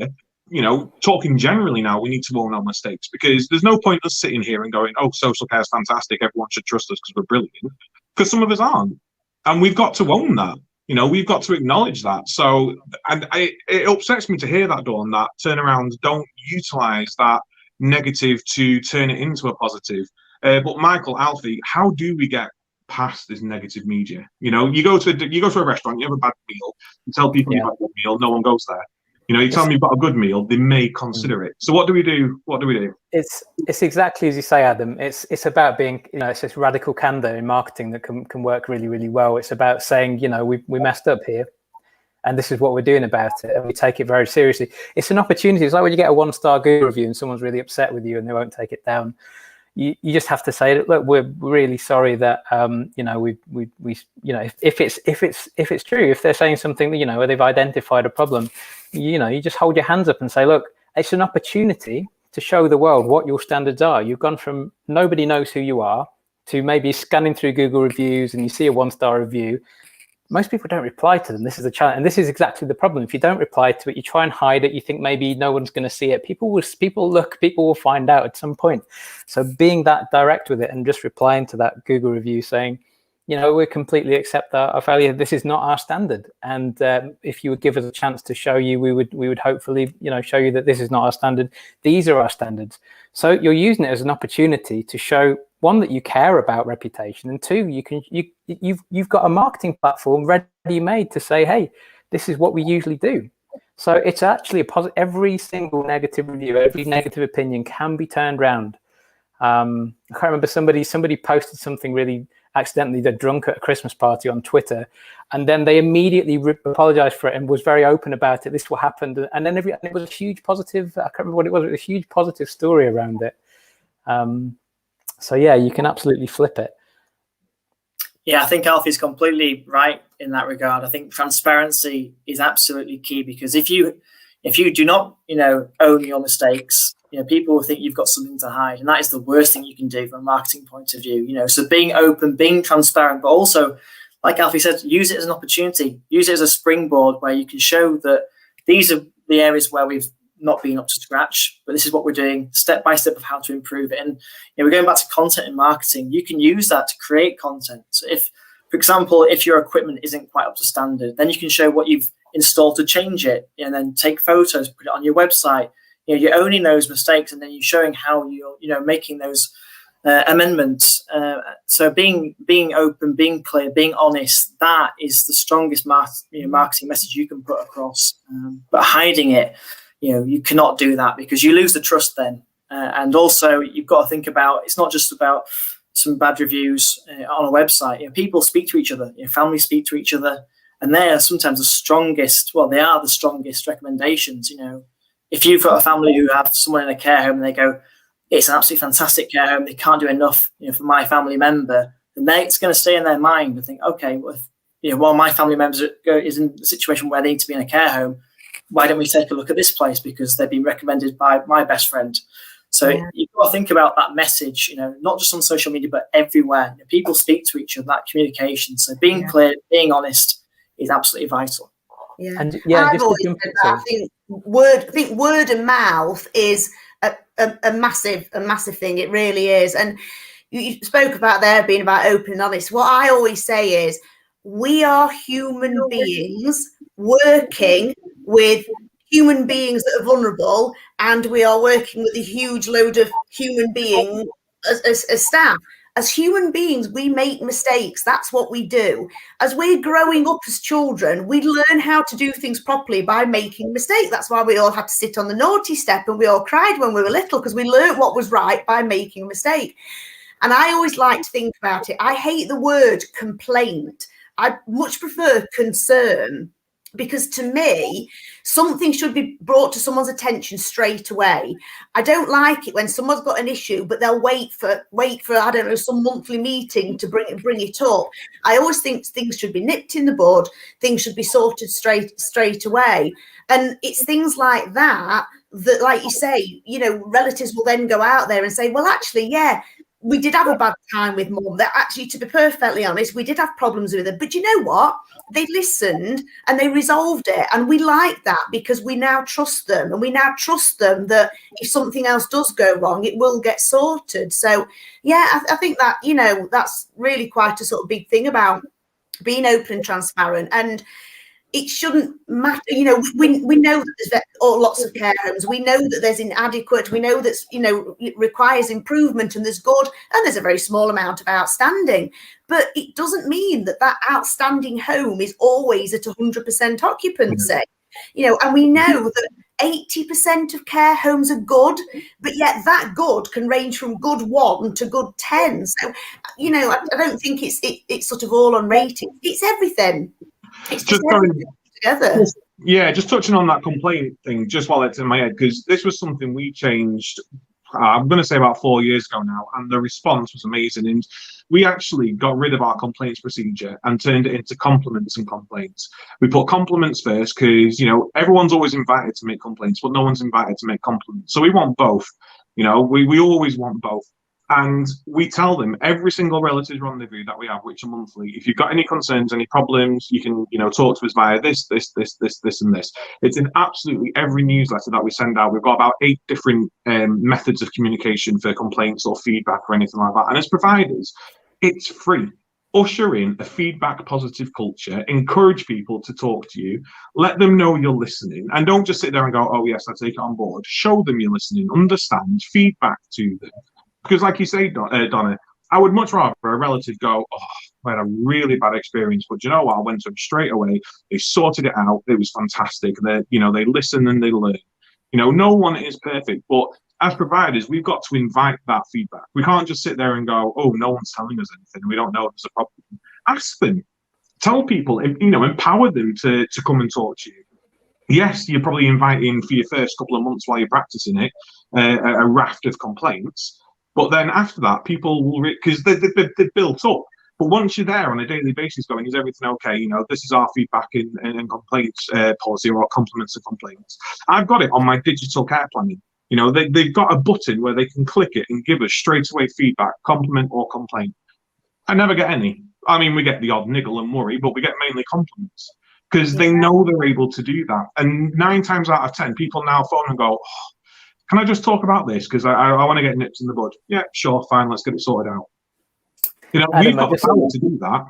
you know, talking generally now, we need to own our mistakes, because there's no point us sitting here and going, oh, social care is fantastic, everyone should trust us because we're brilliant, because some of us aren't. And we've got to own that. You know, we've got to acknowledge that. So, and it upsets me to hear that, Dawn, that turnarounds don't utilise that negative to turn it into a positive. But Michael, Alfie, how do we get past this negative media? You know, you go to a restaurant, you have a bad meal, you tell people you've got a good meal, no one goes there. You know, you tell them you've got a good meal, they may consider it. So what do we do? What do we do? It's exactly as you say, Adam. It's about being, you know, it's this radical candor in marketing that can work really, really well. It's about saying, you know, we messed up here, and this is what we're doing about it, and we take it very seriously. It's an opportunity. It's like when you get a 1-star Google review and someone's really upset with you and they won't take it down. You just have to say, look, we're really sorry that you know, we you know, if it's true, if they're saying something that, you know, where they've identified a problem, you know, you just hold your hands up and say, look, it's an opportunity to show the world what your standards are. You've gone from nobody knows who you are to maybe scanning through Google reviews and you see a 1-star review. Most people don't reply to them. This is a challenge, and this is exactly the problem. If you don't reply to it, you try and hide it. You think maybe no one's going to see it. People will find out at some point. So being that direct with it and just replying to that Google review saying, you know, we completely accept our failure. This is not our standard. And if you would give us a chance to show you, we would hopefully, you know, show you that this is not our standard. These are our standards. So you're using it as an opportunity to show, one, that you care about reputation, and two, you've got a marketing platform ready-made to say, hey, this is what we usually do. So it's actually a positive. Every single negative review, every negative opinion can be turned around. I can't remember, somebody posted something really accidentally, they're drunk at a Christmas party on Twitter, and then they immediately apologized for it and was very open about it. This is what happened, and then it was a huge positive. I can't remember what it was. It was a huge positive story around it. So yeah, you can absolutely flip it. Yeah, I think Alfie's completely right in that regard. I think transparency is absolutely key, because if you do not, you know, own your mistakes, you know, people will think you've got something to hide, and that is the worst thing you can do from a marketing point of view. You know, so being open, being transparent, but also, like Alfie said, use it as an opportunity, use it as a springboard where you can show that these are the areas where we've not been up to scratch, but this is what we're doing step by step of how to improve it. And, you know, we're going back to content and marketing. You can use that to create content. So if, for example, if your equipment isn't quite up to standard, then you can show what you've installed to change it, and then take photos, put it on your website. You know, you're owning those mistakes, and then you're showing how you're, you know, making those amendments. So being open, being clear, being honest, that is the strongest marketing message you can put across. But hiding it, you know, you cannot do that, because you lose the trust then. And also, you've got to think about, it's not just about some bad reviews on a website. You know, people speak to each other, you know, families speak to each other, and they are sometimes the strongest, well, they are the strongest recommendations. You know, if you've got a family who have someone in a care home and they go, it's an absolutely fantastic care home, they can't do enough, you know, for my family member, then it's going to stay in their mind and think, okay, well, if, you know, while my family member is in a situation where they need to be in a care home, why don't we take a look at this place because they've been recommended by my best friend? So you've got to think about that message, you know, not just on social media, but everywhere. You know, people speak to each other, that communication. So being clear, being honest is absolutely vital. Yeah, and yeah, I've always said that. I think word of mouth is a massive thing. It really is. And you spoke about there being about open and honest. What I always say is we are human beings working with human beings that are vulnerable, and we are working with a huge load of human beings as staff. As human beings, we make mistakes. That's what we do. As we're growing up as children, we learn how to do things properly by making mistakes. That's why we all had to sit on the naughty step and we all cried when we were little, because we learned what was right by making a mistake. And I always like to think about it. I hate the word complaint. I much prefer concern, because to me, something should be brought to someone's attention straight away. I don't like it when someone's got an issue, but they'll wait for I don't know, some monthly meeting to bring it up. I always think things should be nipped in the bud. Things should be sorted straight away. And it's things like that, like you say, relatives will then go out there and say, well, actually, yeah, we did have a bad time with Mum. That actually, to be perfectly honest, we did have problems with her. But you know what? They listened and they resolved it. And we like that, because we now trust them. And we now trust them that if something else does go wrong, it will get sorted. So, yeah, I think that, that's really quite a sort of big thing about being open and transparent. And it shouldn't matter. We know that there's lots of care homes. We know that there's inadequate. We know that, it requires improvement, and there's good, and there's a very small amount of outstanding. But it doesn't mean that outstanding home is always at 100% occupancy. And we know that 80% of care homes are good, but yet that good can range from good 1 to good 10. So, I don't think it's sort of all on rating. It's everything. It's just together. Yeah, just touching on that complaint thing, just while it's in my head, because this was something we changed, I'm going to say about 4 years ago now, and the response was amazing. And we actually got rid of our complaints procedure and turned it into compliments and complaints. We put compliments first because, everyone's always invited to make complaints, but no one's invited to make compliments. So we want both. We always want both. And we tell them, every single relatives rendezvous that we have, which are monthly, if you've got any concerns, any problems, you can, talk to us via this, and this. It's in absolutely every newsletter that we send out. We've got about 8 different methods of communication for complaints or feedback or anything like that. And as providers, it's free. Usher in a feedback positive culture, encourage people to talk to you, let them know you're listening, and don't just sit there and go, oh yes, I take it on board. Show them you're listening, understand, feedback to them. Because like you say, Donna, I would much rather a relative go, oh, I had a really bad experience, but you know what? I went to them straight away. They sorted it out. It was fantastic. They listen and they learn. No one is perfect, but as providers, we've got to invite that feedback. We can't just sit there and go, oh, no one's telling us anything. We don't know if there's a problem. Ask them. Tell people, empower them to come and talk to you. Yes, you're probably inviting for your first couple of months while you're practicing it, a raft of complaints. But then after that, people will, because they've built up. But once you're there on a daily basis going, is everything okay? This is our feedback and complaints policy, or compliments and complaints. I've got it on my digital care planning. They've got a button where they can click it and give us straight away feedback, compliment or complaint. I never get any. I mean, we get the odd niggle and worry, but we get mainly compliments, because they know they're able to do that. And 9 times out of 10, people now phone and go, oh, can I just talk about this? Because I want to get nips in the bud. Yeah, sure, fine, let's get it sorted out. We've got the power to do that.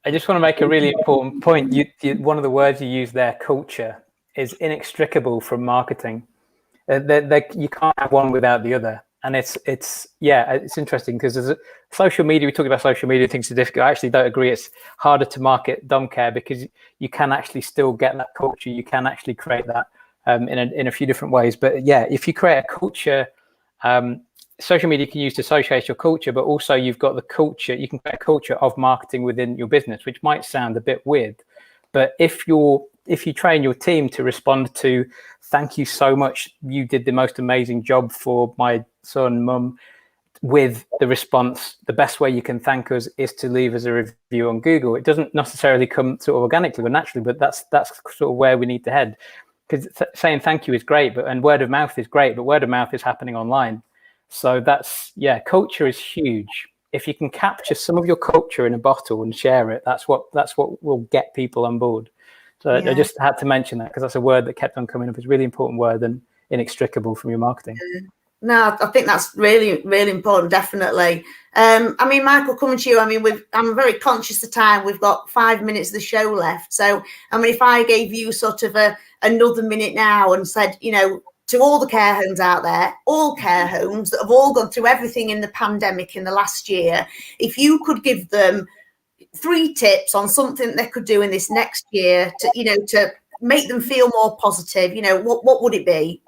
I just want to make a really important point. One of the words you use there, culture, is inextricable from marketing. You can't have one without the other. And it's interesting, because there's social media. We talk about social media, things are difficult. I actually don't agree. It's harder to market dom care, because you can actually still get that culture. You can actually create that in a few different ways. But yeah, if you create a culture, social media can use to associate your culture, but also you've got the culture. You can create a culture of marketing within your business, which might sound a bit weird. But if you train your team to respond to, thank you so much, you did the most amazing job for my son, mum, with the response, the best way you can thank us is to leave us a review on Google. It doesn't necessarily come sort of organically or naturally, but that's sort of where we need to head. Because saying thank you is great, and word of mouth is great, but word of mouth is happening online. So culture is huge. If you can capture some of your culture in a bottle and share it, that's what will get people on board. So I just had to mention that, because that's a word that kept on coming up. It's a really important word and inextricable from your marketing. No, I think that's really, really important, definitely. I mean, Michael, coming to you, I mean, I'm very conscious of time. We've got 5 minutes of the show left. So, I mean, if I gave you sort of another minute now and said, you know, to all the care homes out there, all care homes that have all gone through everything in the pandemic in the last year, if you could give them 3 tips on something they could do in this next year to, you know, to make them feel more positive, you know, what would it be?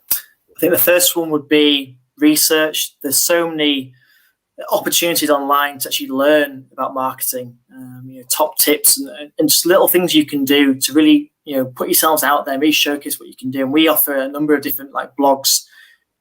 I think the first one would be research. There's so many opportunities online to actually learn about marketing, you know, top tips and just little things you can do to really, you know, put yourselves out there, really showcase what you can do. And we offer a number of different like blogs,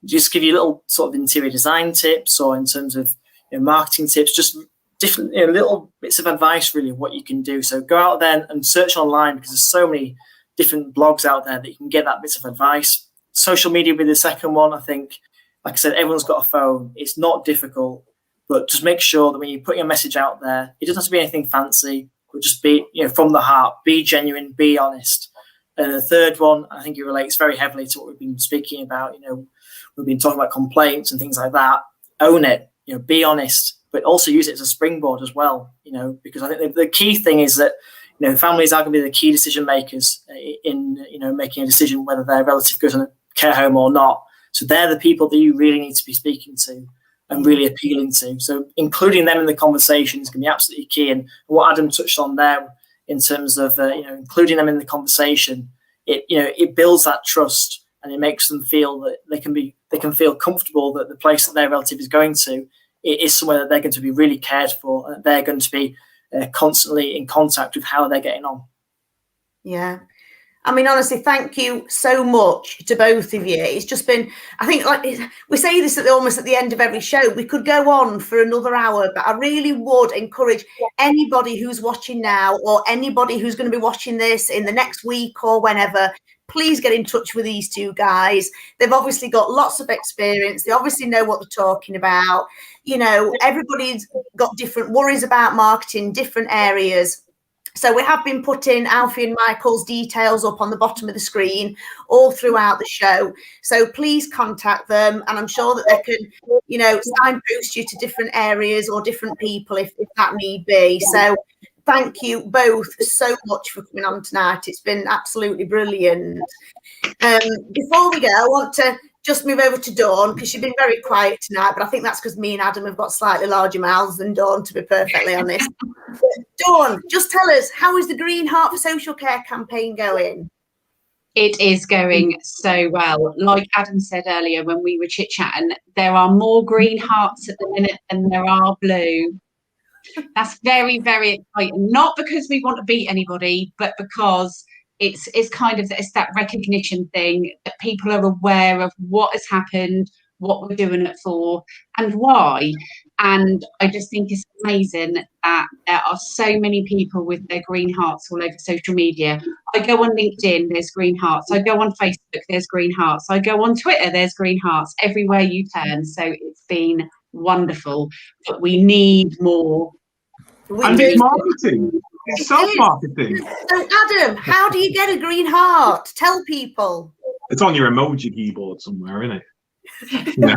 just give you little sort of interior design tips, or in terms of, you know, marketing tips, just different, you know, little bits of advice really of what you can do. So go out there and search online, because there's so many different blogs out there that you can get that bit of advice. Social media would be the second one. I think, like I said, everyone's got a phone. It's not difficult, but just make sure that when you put your message out there, it doesn't have to be anything fancy, but just be, you know, from the heart, be genuine, be honest. And the third one, I think it relates very heavily to what we've been speaking about. You know, we've been talking about complaints and things like that. Own it, you know, be honest, but also use it as a springboard as well, you know, because I think the key thing is that, you know, families are going to be the key decision makers in, you know, making a decision whether their relative goes on a care home or not. So they're the people that you really need to be speaking to and really appealing to. So including them in the conversation is going to be absolutely key. And what Adam touched on there in terms of, you know, including them in the conversation, it, you know, it builds that trust, and it makes them feel that they can feel comfortable that the place that their relative is going to, it is somewhere that they're going to be really cared for, and they're going to be constantly in contact with how they're getting on. Yeah. I mean, honestly, thank you so much to both of you. It's just been, I think, like we say this almost at the end of every show, we could go on for another hour, but I really would encourage anybody who's watching now, or anybody who's going to be watching this in the next week or whenever, please get in touch with these two guys. They've obviously got lots of experience. They obviously know what they're talking about. You know, everybody's got different worries about marketing, different areas. So we have been putting Alfie and Michael's details up on the bottom of the screen all throughout the show. So please contact them, and I'm sure that they can, you know, signpost you to different areas or different people if that need be. So thank you both so much for coming on tonight. It's been absolutely brilliant. Before we go, I want to just move over to Dawn, because she's been very quiet tonight, but I think that's because me and Adam have got slightly larger mouths than Dawn, to be perfectly honest. Dawn, just tell us, how is the Green Heart for Social Care campaign going? It is going so well. Like Adam said earlier when we were chit-chatting, there are more green hearts at the minute than there are blue. That's very, very exciting. Not because we want to beat anybody, but because it's kind of, it's that recognition thing that people are aware of what has happened, what we're doing it for, and why. And I just think it's amazing that there are so many people with their green hearts all over social media. I go on LinkedIn, there's green hearts. I go on Facebook, there's green hearts. I go on Twitter, there's green hearts. Everywhere you turn. So it's been wonderful, but we need more. And it's marketing. It's self-marketing. So, Adam, how do you get a green heart? Tell people. It's on your emoji keyboard somewhere, isn't it? Yeah.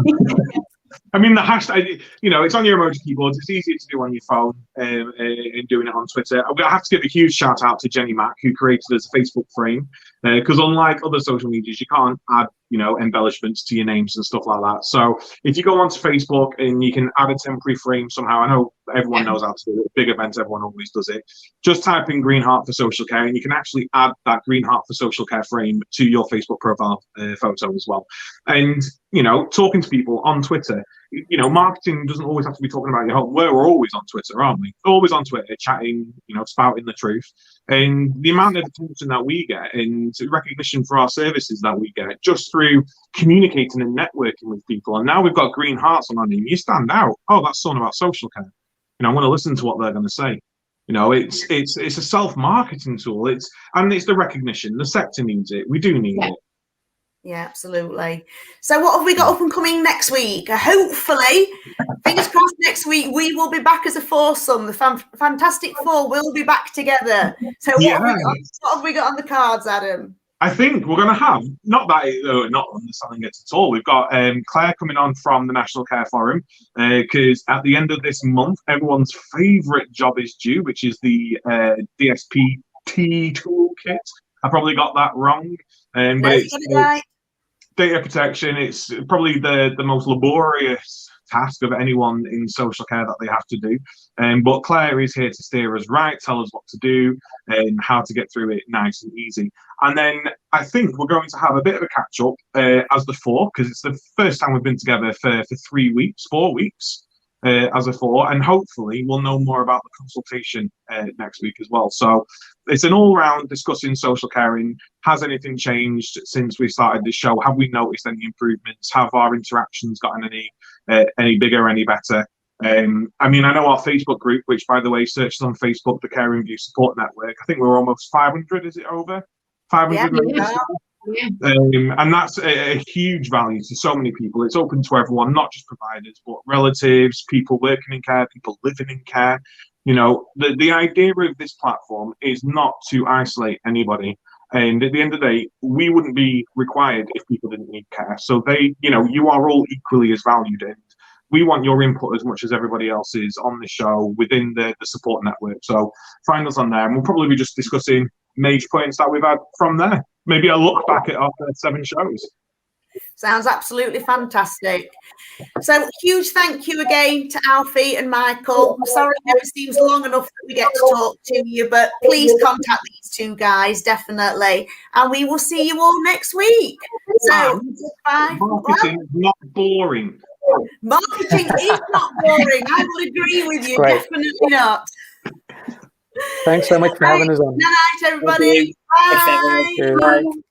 I mean, the hashtag, you know, it's on your emoji keyboard. It's easier to do on your phone and doing it on Twitter. I have to give a huge shout out to Jenny Mack, who created us a Facebook frame, because unlike other social medias, you can't add, you know, embellishments to your names and stuff like that. So if you go onto Facebook and you can add a temporary frame somehow, I know everyone knows how to do it. Big events, everyone always does it. Just type in Green Heart for Social Care, and you can actually add that Green Heart for Social Care frame to your Facebook profile photo as well. And, you know, talking to people on Twitter, you know, marketing doesn't always have to be talking about your home. We're always on Twitter, aren't we? Always on Twitter, chatting, you know, spouting the truth. And the amount of attention that we get and recognition for our services that we get just through communicating and networking with people. And now we've got green hearts on our name. You stand out. Oh, that's something about social care. You know, I want to listen to what they're going to say. You know, it's a self-marketing tool. It's the recognition. The sector needs it. We do need it. Yeah, absolutely. So what have we got up and coming next week? Hopefully, fingers crossed, next week we will be back as a foursome. The Fantastic Four will be back together. So what have we got on the cards, Adam? I think we're going to have, not understanding it at all. We've got Claire coming on from the National Care Forum, because at the end of this month, everyone's favourite job is due, which is the DSPT toolkit. I probably got that wrong, but it's data protection. It's probably the most laborious task of anyone in social care that they have to do. But Claire is here to steer us right, tell us what to do, and how to get through it nice and easy. And then I think we're going to have a bit of a catch up as the four, because it's the first time we've been together for 4 weeks as a four, and hopefully we'll know more about the consultation next week as well. So it's an all-round discussing social caring. Has anything changed since we started this show? Have we noticed any improvements? Have our interactions gotten any bigger, any better? I mean, I know our Facebook group, which, by the way, searches on Facebook, the Caring View Support Network. I think we're almost 500. Is it over 500? Yeah. And that's a huge value to so many people. It's open to everyone, not just providers, but relatives, people working in care, people living in care. You know, the idea of this platform is not to isolate anybody. And at the end of the day, we wouldn't be required if people didn't need care. So you are all equally as valued, and we want your input as much as everybody else is on the show within the support network. So find us on there, and we'll probably be just discussing major points that we've had from there. Maybe a look back at our first 7 shows. Sounds absolutely fantastic. So huge thank you again to Alfie and Michael. I'm sorry it never seems long enough that we get to talk to you, but please contact these two guys, definitely. And we will see you all next week. So bye. Marketing is not boring. Marketing is not boring. I will agree with you. Great. Definitely not. Thanks so much for having us on. Good night, everybody. Thank you. Bye. Bye.